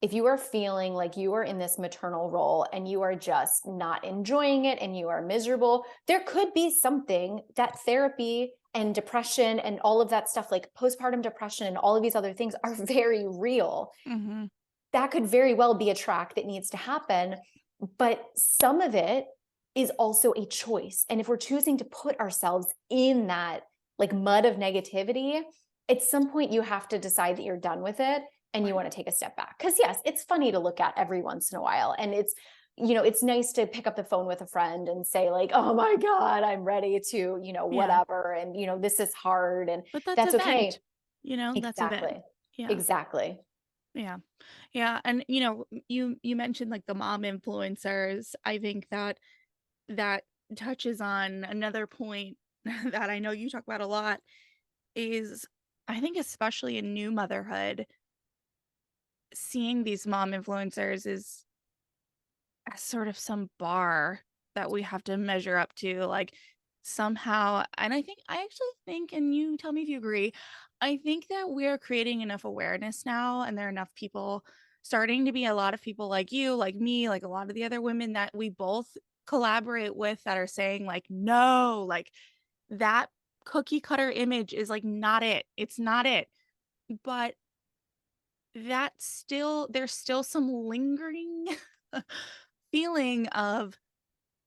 if you are feeling like you are in this maternal role and you are just not enjoying it and you are miserable, there could be something that therapy and depression and all of that stuff, like postpartum depression and all of these other things, are very real. Mhm. That could very well be a track that needs to happen. But some of it is also a choice. And if we're choosing to put ourselves in that like mud of negativity, at some point you have to decide that you're done with it and you Right. want to take a step back. Because yes, it's funny to look at every once in a while. And it's nice to pick up the phone with a friend and say, like, oh my God, I'm ready to, Yeah. whatever. And, this is hard. And But that's a that's okay. vent. That's a vent. Exactly. Yeah. Exactly. Yeah. Yeah. And you mentioned like the mom influencers. I think that that touches on another point that I know you talk about a lot, is I think especially in new motherhood, seeing these mom influencers is as sort of some bar that we have to measure up to, like, somehow. And I actually think, and you tell me if you agree, I think that we're creating enough awareness now, and there are enough people starting to be, a lot of people like you, like me, like a lot of the other women that we both collaborate with, that are saying, like, "No, like, that cookie cutter image is, like, not it. It's not it." But there's still some lingering feeling of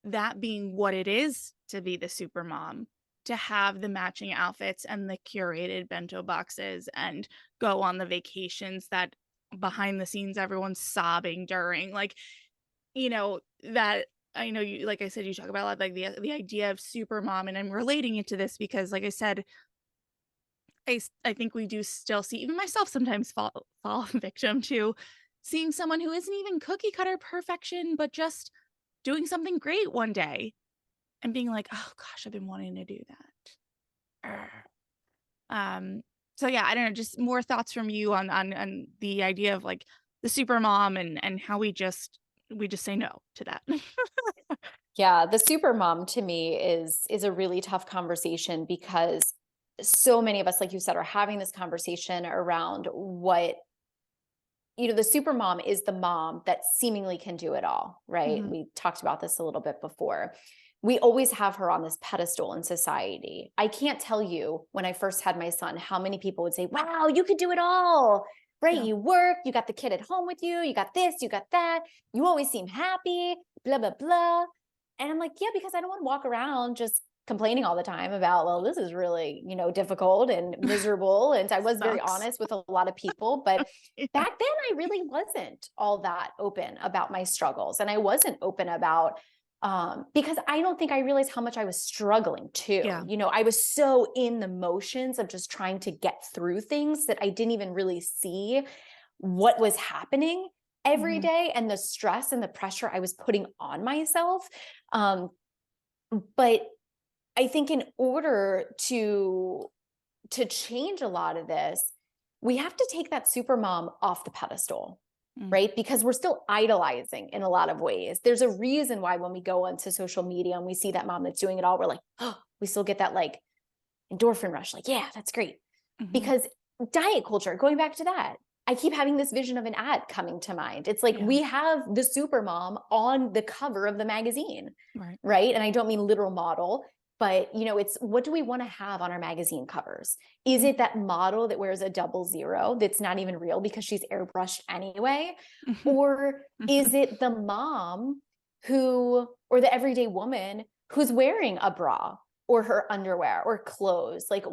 that being what it is to be the super mom, to have the matching outfits and the curated bento boxes and go on the vacations that behind the scenes everyone's sobbing during. Like, that I know you, like I said, you talk about a lot, like the idea of super mom, and I'm relating it to this because, like I said, I think we do still see, even myself sometimes fall victim to seeing someone who isn't even cookie cutter perfection, but just doing something great one day and being like, "Oh gosh, I've been wanting to do that." Arr. Um, so yeah, I don't know, just more thoughts from you on the idea of like the super mom and how we just say no to that. Yeah, the super mom to me is a really tough conversation because so many of us, like you said, are having this conversation around what, the super mom is the mom that seemingly can do it all, right? Mhm. We talked about this a little bit before. We always have her on this pedestal in society. I can't tell you when I first had my son how many people would say, "Wow, you could do it all." Right? Yeah. You work, you got the kid at home with you got this, you got that. You always seem happy, blah blah blah. And I'm like, "Yeah, because I don't want to walk around just complaining all the time about, well, this is really, difficult and miserable." And I was very Sucks. honest with a lot of people, but Yeah. back then I really wasn't all that open about my struggles, and I wasn't open about because I don't think I realized how much I was struggling too. Yeah. I was so in the motions of just trying to get through things that I didn't even really see what was happening every Mhm. day and the stress and the pressure I was putting on myself. Um, but I think in order to change a lot of this, we have to take that super mom off the pedestal, Mm. right? Because we're still idolizing in a lot of ways. There's a reason why when we go onto social media and we see that mom that's doing it all, we're like, oh, we still get that like endorphin rush. Like, yeah, that's great. Mhm. Because diet culture, going back to that, I keep having this vision of an ad coming to mind. It's like Yeah. we have the super mom on the cover of the magazine, Right. right? And I don't mean literal model, but it's what do we want to have on our magazine covers? Is it Mhm. that model that wears a 00 that's not even real because she's airbrushed anyway? Mhm. Or is Mhm. it the mom or the everyday woman who's wearing a bra or her underwear or clothes? Like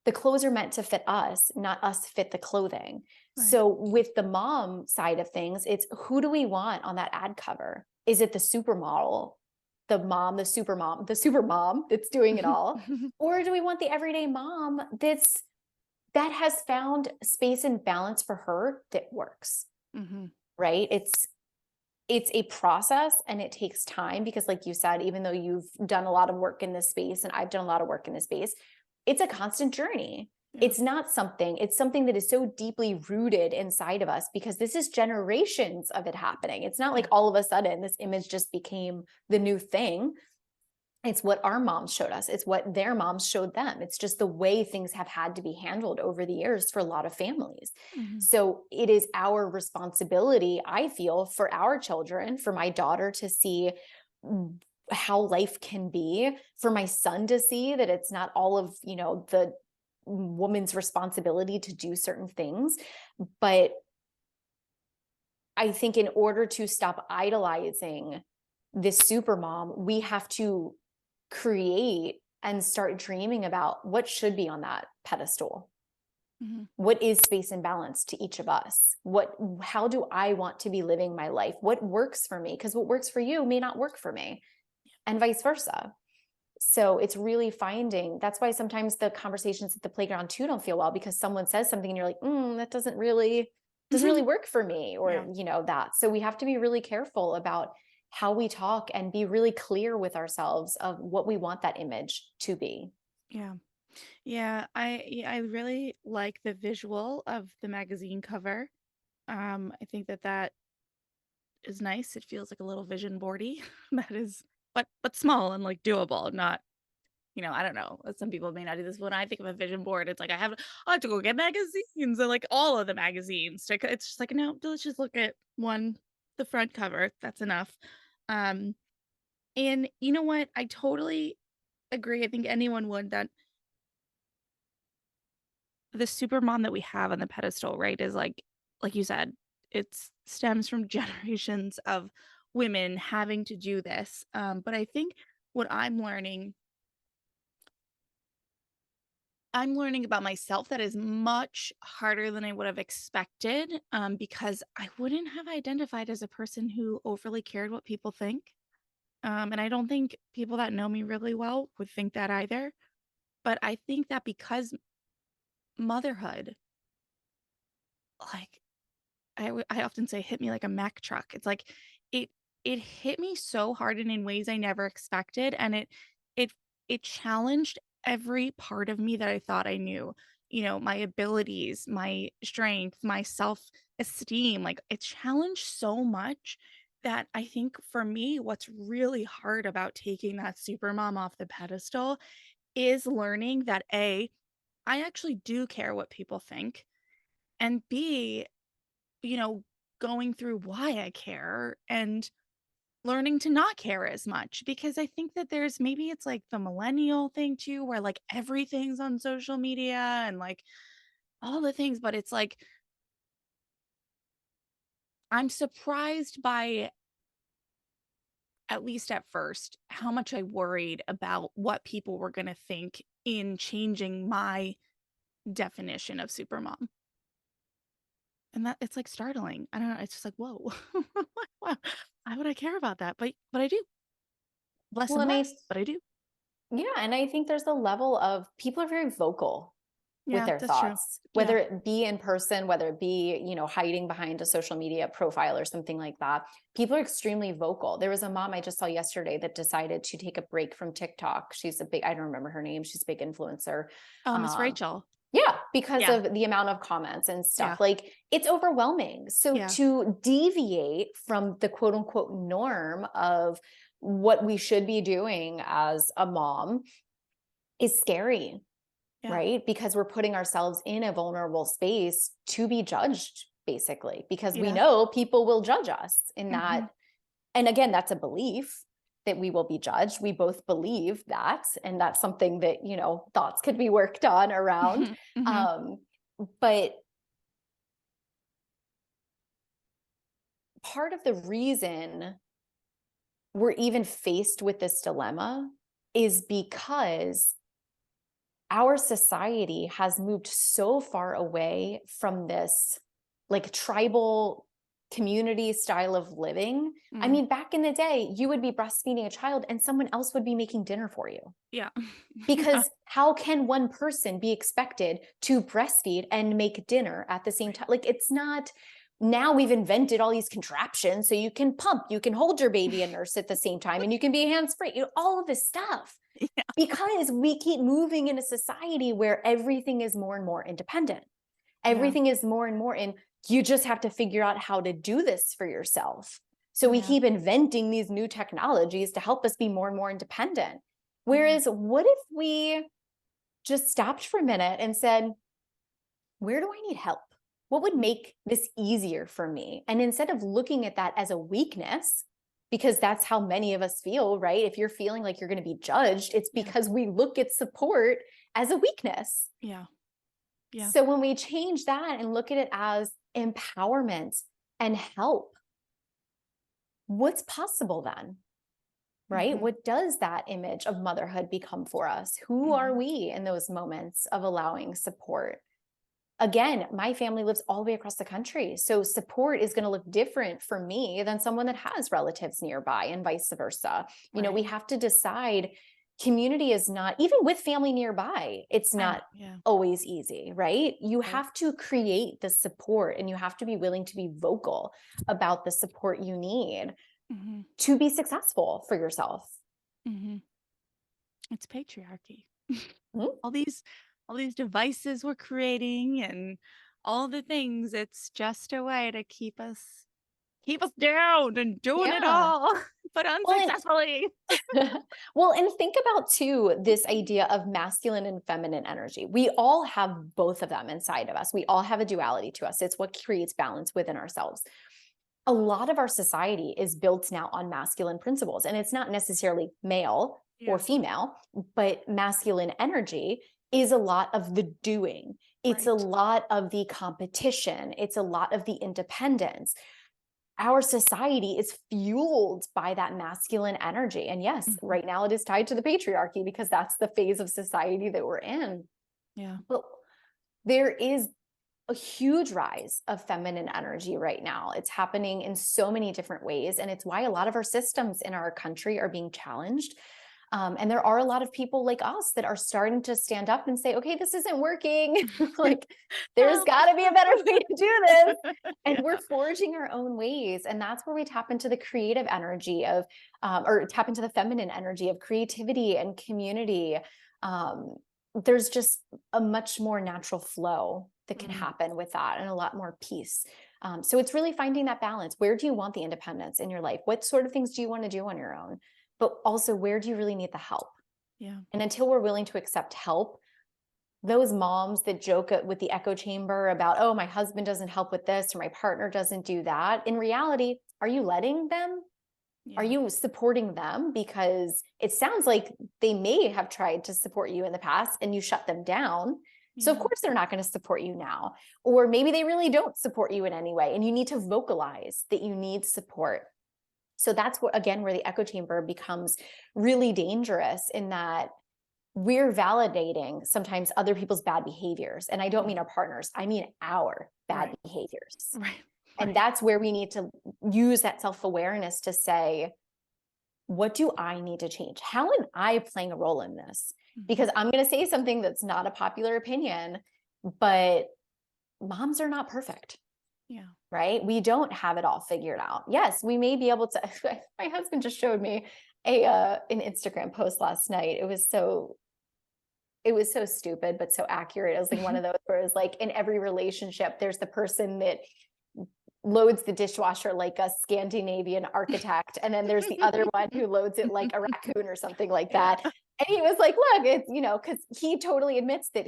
the clothes are meant to fit us, not us fit the clothing. Right. So with the mom side of things, it's who do we want on that ad cover? Is it the supermodel, the super mom that's doing it all? Or do we want the everyday mom that has found space and balance for her that works, Mhm. right? It's a process and it takes time because like you said, even though you've done a lot of work in this space and I've done a lot of work in this space, it's a constant journey. Yeah. It's something that is so deeply rooted inside of us because this is generations of it happening. It's not like Yeah. all of a sudden this image just became the new thing. It's what our moms showed us. It's what their moms showed them. It's just the way things have had to be handled over the years for a lot of families. Mhm. So it is our responsibility, I feel, for our children, for my daughter to see how life can be, for my son to see that it's not all of, the woman's responsibility to do certain things. But I think in order to stop idolizing this super mom, we have to create and start dreaming about what should be on that pedestal. Mhm. What is space and balance to each of us? How do I want to be living my life? What works for me? Because what works for you may not work for me, and vice versa. So it's really finding that's why sometimes the conversations at the playground too don't feel well because someone says something and you're like, that doesn't really work for me, or Yeah. that. So we have to be really careful about how we talk and be really clear with ourselves of what we want that image to be. Yeah. Yeah, I really like the visual of the magazine cover. I think that is nice. It feels like a little vision boardy. That is but small and like doable, not, I don't know. Some people may not do this. When I think of a vision board, it's like I have to go get magazines and like all of the magazines. It's just like, no, let's just look at one, the front cover. That's enough. Um, and you know what? I totally agree. I think anyone would that the super mom that we have on the pedestal, right, is like you said, it stems from generations of women having to do this. But I think what I'm learning about myself that is much harder than I would have expected, because I wouldn't have identified as a person who overly cared what people think. And I don't think people that know me really well would think that either. But I think that because motherhood, like I often say, hit me like a Mack truck. It's like it it hit me so hard and in ways I never expected, and it it challenged every part of me that I thought I knew, my abilities, my strength, my self-esteem, like it challenged so much that I think for me, what's really hard about taking that super mom off the pedestal is learning that A, I actually do care what people think, and B, you know, going through why I care and learning to not care as much because I think that there's maybe it's like the millennial thing too, where like everything's on social media and like all the things, but it's like I'm surprised by, at least at first, how much I worried about what people were going to think in changing my definition of supermom. And that it's like startling. I don't know. It's just like, whoa, wow, why would I care about that? But I do less Well, and and less, but I do. yeah, and I think there's a level of people are very vocal with Yeah, their that's true. thoughts, Yeah. whether it be in person, whether it be, hiding behind a social media profile or something like that. People are extremely vocal. There was a mom I just saw yesterday that decided to take a break from TikTok. She's a big, I don't remember her name. She's a big influencer. Oh, Miss Um, Rachel. yeah, because Yeah. of the amount of comments and Yeah. stuff. Like it's overwhelming. So Yeah. to deviate from the quote unquote norm of what we should be doing as a mom is scary, Yeah. right? Because we're putting ourselves in a vulnerable space to be judged, basically, because we Yeah. know people will judge us in that. Mhm. And again, that's a belief that we will be judged. We both believe that. And that's something that, thoughts could be worked on around. Mhm. Mhm. Um, but part of the reason we're even faced with this dilemma is because our society has moved so far away from this like tribal community style of living. I Mm. mean, back in the day, you would be breastfeeding a child and someone else would be making dinner for you. Yeah. Yeah. Because how can one person be expected to breastfeed and make dinner at the same Right. time? Like, it's not. Now we've invented all these contraptions so you can pump, you can hold your baby and nurse at the same time, and you can be hands free, all of this stuff Yeah. because we keep moving in a society where everything is more and more independent. Yeah. Everything is more and more in, you just have to figure out how to do this for yourself. So we Yeah. keep inventing these new technologies to help us be more and more independent. Yeah. Whereas, what if we just stopped for a minute and said, where do I need help? What would Mm. make this easier for me? And instead of looking at that as a weakness, because that's how many of us feel, right? If you're feeling like you're going to be judged, it's Yeah. because we look at support as a weakness. Yeah. Yeah. So when we change that and look at it as empowerment and help, what's possible then? Right? Mhm. What does that image of motherhood become for us? Who are Mhm. we in those moments of allowing support? Again, my family lives all the way across the country. So support is going to look different for me than someone that has relatives nearby and vice versa. Right. We have to decide community is not, even with family nearby, it's I know. not Yeah. always easy, right? You Right. have to create the support and you have to be willing to be vocal about the support you need Mhm. to be successful for yourself. Mhm. It's patriarchy. Mhm. All these devices we're creating and all the things, it's just a way to keep us down and doing it Yeah. all, but Well, unsuccessfully. well, and think about too this idea of masculine and feminine energy. We all have both of them inside of us. We all have a duality to us. It's what creates balance within ourselves. A lot of our society is built now on masculine principles, and it's not necessarily male or Yeah. female, but masculine energy is a lot of the doing. It's a Right. lot of the competition. It's a lot of the independence. Our society is fueled by that masculine energy. And yes, Mhm. right now it is tied to the patriarchy because that's the phase of society that we're in. Yeah. But there is a huge rise of feminine energy right now. It's happening in so many different ways. And it's why a lot of our systems in our country are being challenged. And there are a lot of people like us that are starting to stand up and say, okay, this isn't working. Like, there's Help. got to be a better way to do this. And Yeah. we're forging our own ways. And that's where we tap into the creative energy of, or tap into the feminine energy of creativity and community. um, there's just a much more natural flow that can Mhm. happen with that and a lot more peace. So it's really finding that balance. Where do you want the independence in your life? What sort of things do you want to do on your own? But also, where do you really need the help? Yeah. And until we're willing to accept help, those moms that joke with the echo chamber about, oh, my husband doesn't help with this or my partner doesn't do that. In reality, are you letting them? Are Yeah. you supporting them? Because it sounds like they may have tried to support you in the past and you shut them down. So, of Yeah. course, they're not going to support you now. Or maybe they really don't support you in any way. And you need to vocalize that you need support. So, that's what, again, where the echo chamber becomes really dangerous in that we're validating sometimes other people's bad behaviors. And I don't Yeah. mean our partners, I mean our bad Right. behaviors. Right. And Right. that's where we need to use that self awareness to say, what do I need to change? How am I playing a role in this? Mhm. Because I'm going to say something that's not a popular opinion, but moms are not perfect, Yeah. right? We don't have it all figured out. Yes, we may be able to. My husband just showed me an Instagram post last night. It was so stupid, but so accurate. It was like one of those where it's like in every relationship, there's the person that loads the dishwasher like a Scandinavian architect. And then there's the other one who loads it like a raccoon or something like Yeah. that. And he was like, look, it's, because he totally admits that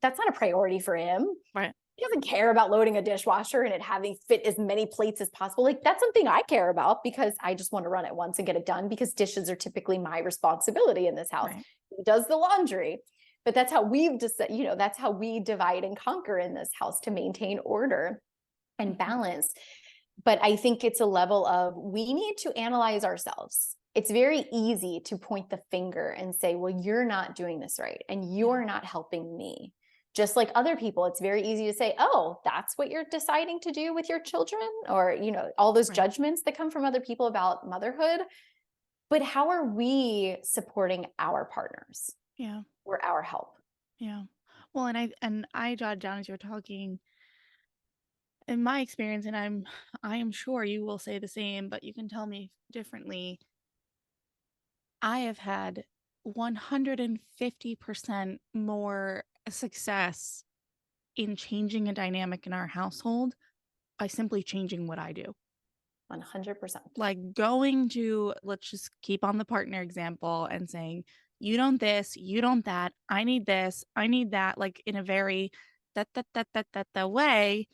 that's not a priority for him. Right. He doesn't care about loading a dishwasher and it having fit as many plates as possible. Like that's something I care about because I just want to run it once and get it done because dishes are typically my responsibility in this house. Right. He does the laundry. But that's how we've just, that's how we divide and conquer in this house to maintain order and Mhm. balance. But I think it's a level of we need to analyze ourselves. It's very easy to point the finger and say, well, you're not doing this right and Yeah. you're not helping me. Just like other people, it's very easy to say, oh, that's what you're deciding to do with your children, or, all those Right. judgments that come from other people about motherhood. But how are we supporting our partners Yeah. or our help? Yeah. Well, and I jotted down as you were talking, in my experience, and I am sure you will say the same, but you can tell me differently. I have had 150% more success in changing a dynamic in our household by simply changing what I do. 100%. Like going to, let's just keep on the partner example and saying, you don't this, you don't that, I need this, I need that, like in a very that way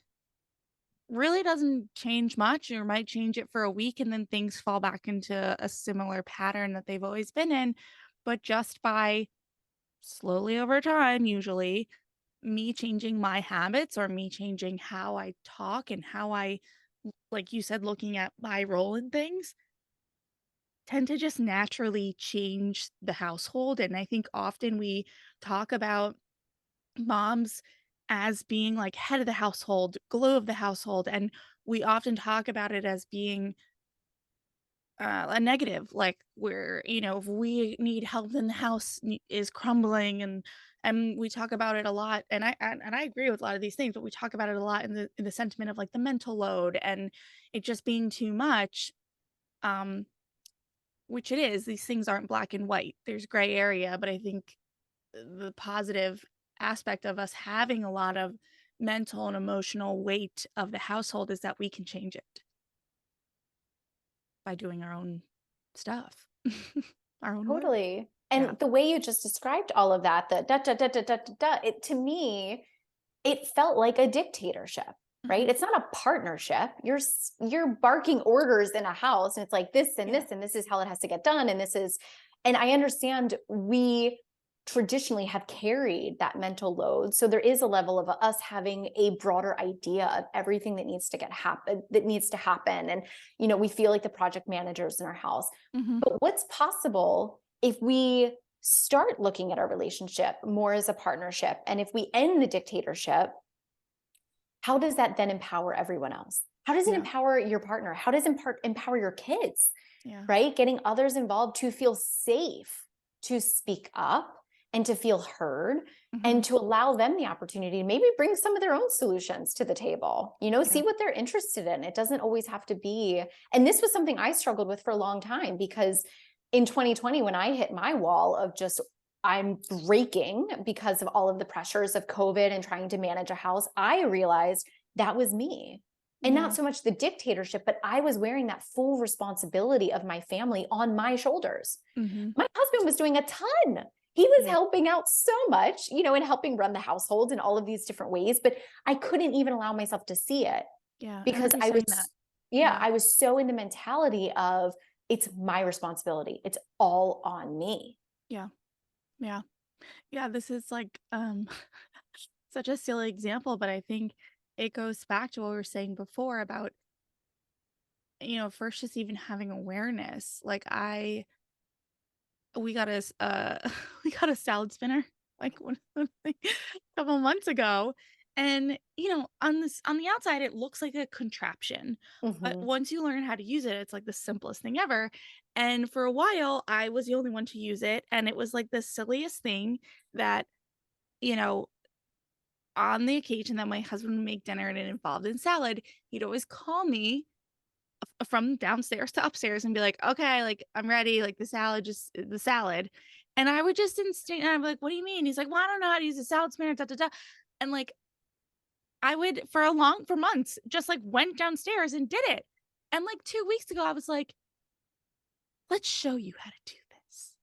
really doesn't change much or might change it for a week and then things fall back into a similar pattern that they've always been in. But just by slowly over time, usually me changing my habits or me changing how I talk and how I, like you said, looking at my role in things tend to just naturally change the household. And I think often we talk about moms as being like head of the household, glue of the household. And we often talk about it as being a negative, like where, if we need help, then the house is crumbling. And we talk about it a lot. And I agree with a lot of these things, but we talk about it a lot in the sentiment of like the mental load and it just being too much. Um, which it is. These things aren't black and white. There's gray area, but I think the positive aspect of us having a lot of mental and emotional weight of the household is that we can change it by doing our own stuff, our own work. Totally. Yeah. And the way you just described all of that, the da da da da da da da, it to me, it felt like a dictatorship, right? Mhm. It's not a partnership. You're barking orders in a house and it's like this and Yeah. this and this is how it has to get done and this is, and I understand we traditionally have carried that mental load. So there is a level of us having a broader idea of everything that needs to happen. And we feel like the project managers in our house. Mhm. But what's possible if we start looking at our relationship more as a partnership? And if we end the dictatorship, how does that then empower everyone else? How does it Yeah. empower your partner? How does it empower your kids, Yeah. right? Getting others involved to feel safe to speak up and to feel heard and Mhm. to allow them the opportunity to maybe bring some of their own solutions to the table, see Yeah. what they're interested in. It doesn't always have to be. And this was something I struggled with for a long time because in 2020, when I hit my wall of just I'm breaking because of all of the pressures of COVID and trying to manage a house, I realized that was me. And not Yeah. so much the dictatorship, but I was wearing that full responsibility of my family on my shoulders. Mhm. My husband was doing a ton. He was Yeah. helping out so much, and helping run the household in all of these different ways, but I couldn't even allow myself to see it Yeah. I because remember you saying that. yeah, Yeah. I was so in the mentality of it's my responsibility. It's all on me. Yeah. Yeah. Yeah, this is like such a silly example, but I think it goes back to what we were saying before about, first just even having awareness. Like we got we got a salad spinner like a couple months ago. And on the outside it looks like a contraption. But Mhm. once you learn how to use it, it's like the simplest thing ever. And for a while I was the only one to use it, and it was like the silliest thing that, you know, on the occasion that my husband would make dinner and it involved in salad, he'd always call me from downstairs to upstairs and be like, "Okay, like, I'm ready, like, the salad." And I would just instinct and I'm like, "What do you mean?" He's like, "Well, I don't know how to use a salad spinner, da, da, da." And, like, I would for months, just, like, went downstairs and did it. And, like, 2 weeks ago, I was like, "Let's show you how to do this.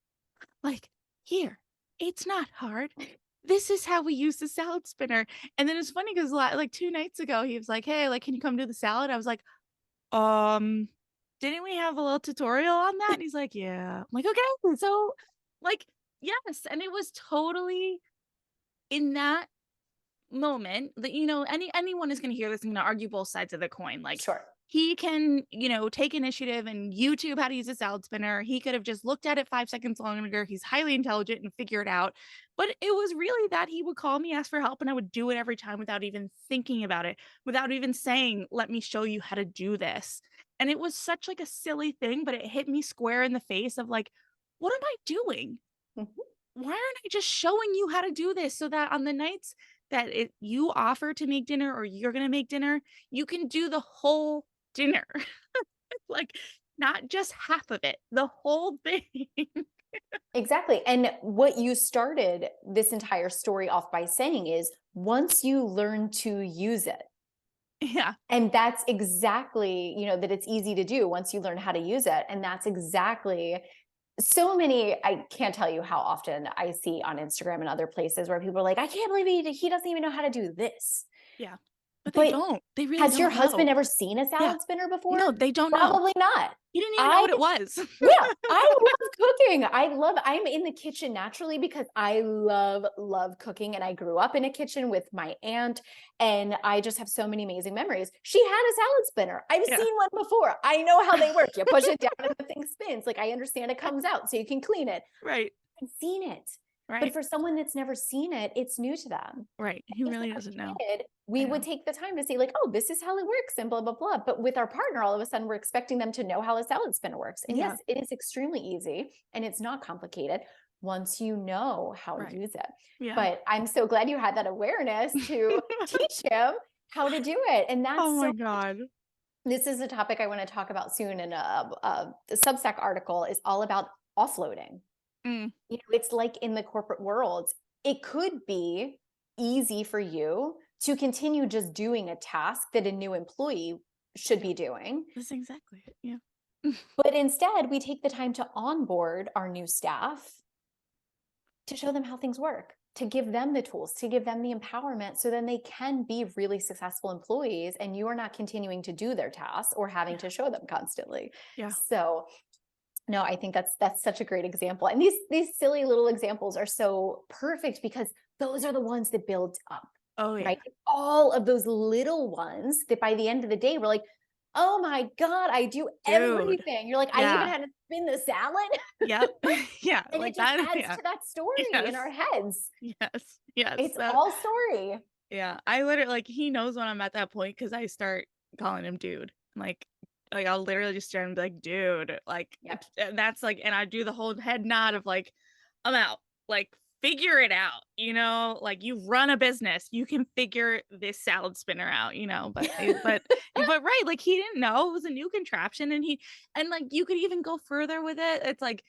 Like, here, it's not hard. This is how we use the salad spinner." And then it's funny 'cause, like, 2 nights ago, he was like, "Hey, like, can you come do the salad?" I was like, Um, didn't we have a little tutorial on that?" And he's like, "Yeah." I'm like, "Okay." So, like, yes, and it was totally in that moment that, anyone is gonna hear this and gonna argue both sides of the coin. Like, Sure. he can, take initiative and YouTube how to use a salad spinner. He could have just looked at it 5 seconds longer. He's highly intelligent and figure it out. But it was really that he would call me, ask for help, and I would do it every time without even thinking about it, without even saying, "Let me show you how to do this." And it was such like a silly thing, but it hit me square in the face of like, what am I doing? Mhm. Why aren't I just showing you how to do this so that on the nights that you offer to make dinner or you're going to make dinner, you can do the whole dinner. Like, not just half of it, the whole thing. Exactly. And what you started this entire story off by saying is once you learn to use it, Yeah. and that's exactly, that it's easy to do once you learn how to use it. And that's exactly so many, I can't tell you how often I see on Instagram and other places where people are like, I can't believe he doesn't even know how to do this. Yeah. But they But don't. They really has your don't know. husband ever seen a Yeah. salad spinner before? No, they don't know. Probably not. He didn't even know I what it was. Yeah, I love cooking. I'm in the kitchen naturally because I love cooking, and I grew up in a kitchen with my aunt, and I just have so many amazing memories. She had a salad spinner. I've Yeah. seen one before. I know how they work. You push it down and the thing spins. Like, I understand it comes out so you can clean it. Right. I've seen it. But Right. for someone that's never seen it, it's new to them. Right. He As really a doesn't know. kid, we I would know. take the time to say, like, oh, this is how it works and blah, blah, blah. But with our partner, all of a sudden, we're expecting them to know how a salad spinner works. And Yeah. yes, it is extremely easy and it's not complicated once you know how to Right. use it. Yeah. But I'm so glad you had that awareness to teach him how to do it. And Oh that's my so, god. this is a topic I want to talk about soon. And the Substack article is all about offloading. Mm. It's like in the corporate world, it could be easy for you to continue just doing a task that a new employee should Yeah. be doing. That's exactly it. Yeah. But instead, we take the time to onboard our new staff to show them how things work, to give them the tools, to give them the empowerment so then they can be really successful employees and you are not continuing to do their tasks or having Yeah. to show them constantly. Yeah. So no, I think that's such a great example. And these silly little examples are so perfect because those are the ones that build up, Oh yeah. right? All of those little ones that by the end of the day, we're like, oh my God, I do Dude. everything. You're like, I even Yeah. had to spin the salad. Yep. Yeah, And it like just that. adds Yeah. to that story in Yes. our heads. Yes. Yes. It's That all story. yeah. I literally like he knows when I'm at that point because I start calling him dude. Like I'll literally just stare and be like, dude. Like Yep. and that's like and I do the whole head nod of like, I'm out. Like figure it out, like you run a business, you can figure this salad spinner out, but right, like he didn't know it was a new contraption and like you could even go further with it. It's like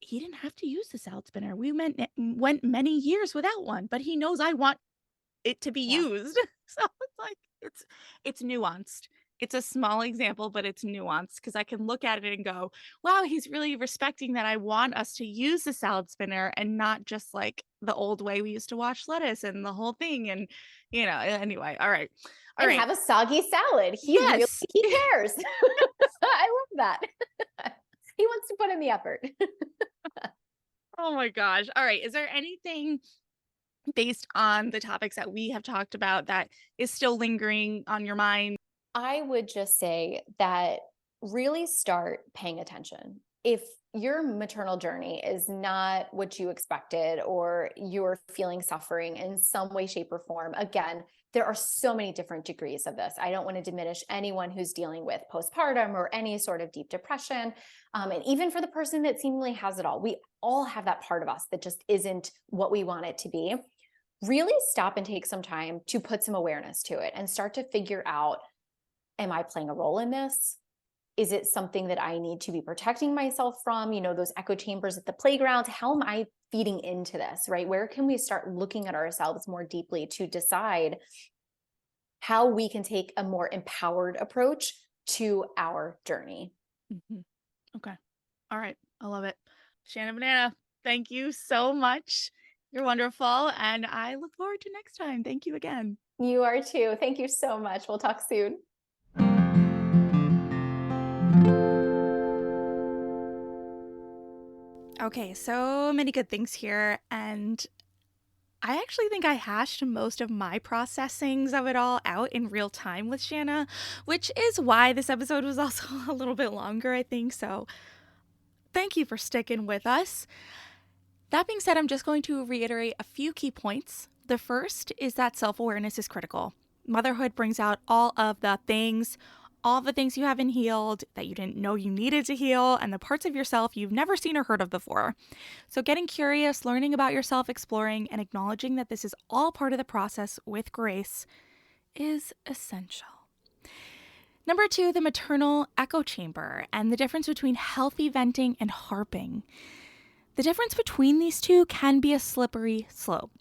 he didn't have to use the salad spinner. Went many years without one, but he knows I want it to be Yeah. used. So it's like it's nuanced. It's a small example, but it's nuanced because I can look at it and go, wow, he's really respecting that I want us to use the salad spinner and not just like the old way we used to wash lettuce and the whole thing. And anyway, all right. All And right. have a soggy salad. Yes. He cares. I love that. He wants to put in the effort. Oh my gosh. All right. Is there anything based on the topics that we have talked about that is still lingering on your mind? I would just say that really start paying attention. If your maternal journey is not what you expected, or you're feeling suffering in some way, shape, or form, again, there are so many different degrees of this. I don't want to diminish anyone who's dealing with postpartum or any sort of deep depression. And even for the person that seemingly has it all, we all have that part of us that just isn't what we want it to be. Really stop and take some time to put some awareness to it and start to figure out, am I playing a role in this? Is it something that I need to be protecting myself from? Those echo chambers at the playground. How am I feeding into this, right? Where can we start looking at ourselves more deeply to decide how we can take a more empowered approach to our journey? Mhm. Okay. All right. I love it. Shanna Banana, thank you so much. You're wonderful. And I look forward to next time. Thank you again. You are too. Thank you so much. We'll talk soon. Okay, so many good things here. And I actually think I hashed most of my processings of it all out in real time with Shanna, which is why this episode was also a little bit longer, I think. So thank you for sticking with us. That being said, I'm just going to reiterate a few key points. The first is that self-awareness is critical. Motherhood brings out all the things you haven't healed, that you didn't know you needed to heal, and the parts of yourself you've never seen or heard of before. So getting curious, learning about yourself, exploring, and acknowledging that this is all part of the process with grace is essential. Number 2, the maternal echo chamber and the difference between healthy venting and harping. The difference between these two can be a slippery slope.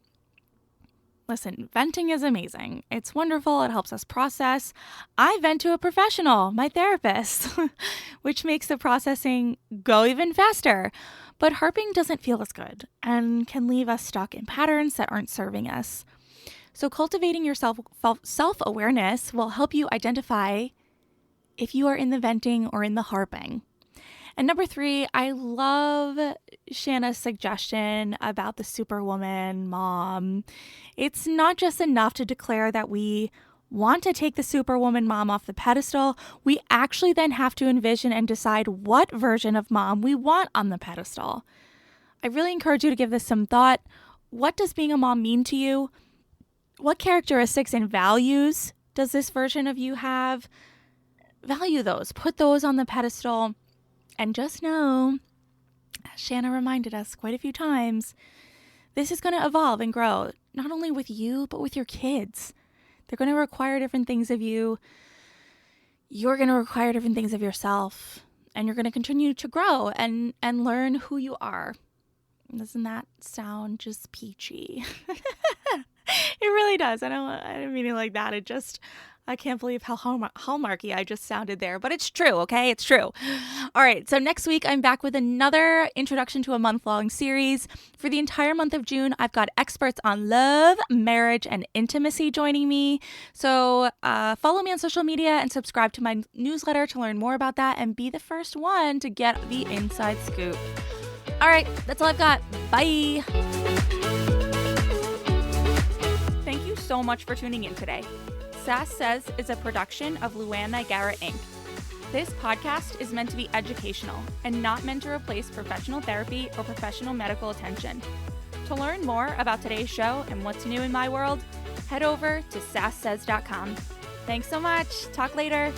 Listen, venting is amazing. It's wonderful. It helps us process. I vent to a professional, my therapist, which makes the processing go even faster. But harping doesn't feel as good and can leave us stuck in patterns that aren't serving us. So cultivating your self-awareness will help you identify if you are in the venting or in the harping. And number 3, I love Shanna's suggestion about the superwoman mom. It's not just enough to declare that we want to take the superwoman mom off the pedestal. We actually then have to envision and decide what version of mom we want on the pedestal. I really encourage you to give this some thought. What does being a mom mean to you? What characteristics and values does this version of you have? Value those. Put those on the pedestal. And just know, as Shanna reminded us quite a few times, this is going to evolve and grow, not only with you, but with your kids. They're going to require different things of you. You're going to require different things of yourself. And you're going to continue to grow and learn who you are. Doesn't that sound just peachy? It really does. I didn't mean it like that. I can't believe how hallmarky I just sounded there, but it's true, okay? It's true. All right, so next week I'm back with another introduction to a month-long series. For the entire month of June, I've got experts on love, marriage, and intimacy joining me. So follow me on social media and subscribe to my newsletter to learn more about that and be the first one to get the inside scoop. All right, that's all I've got. Bye. Thank you so much for tuning in today. Sass Says is a production of Luann Nigara Inc. This podcast is meant to be educational and not meant to replace professional therapy or professional medical attention. To learn more about today's show and what's new in my world, head over to sasssays.com. Thanks so much. Talk later.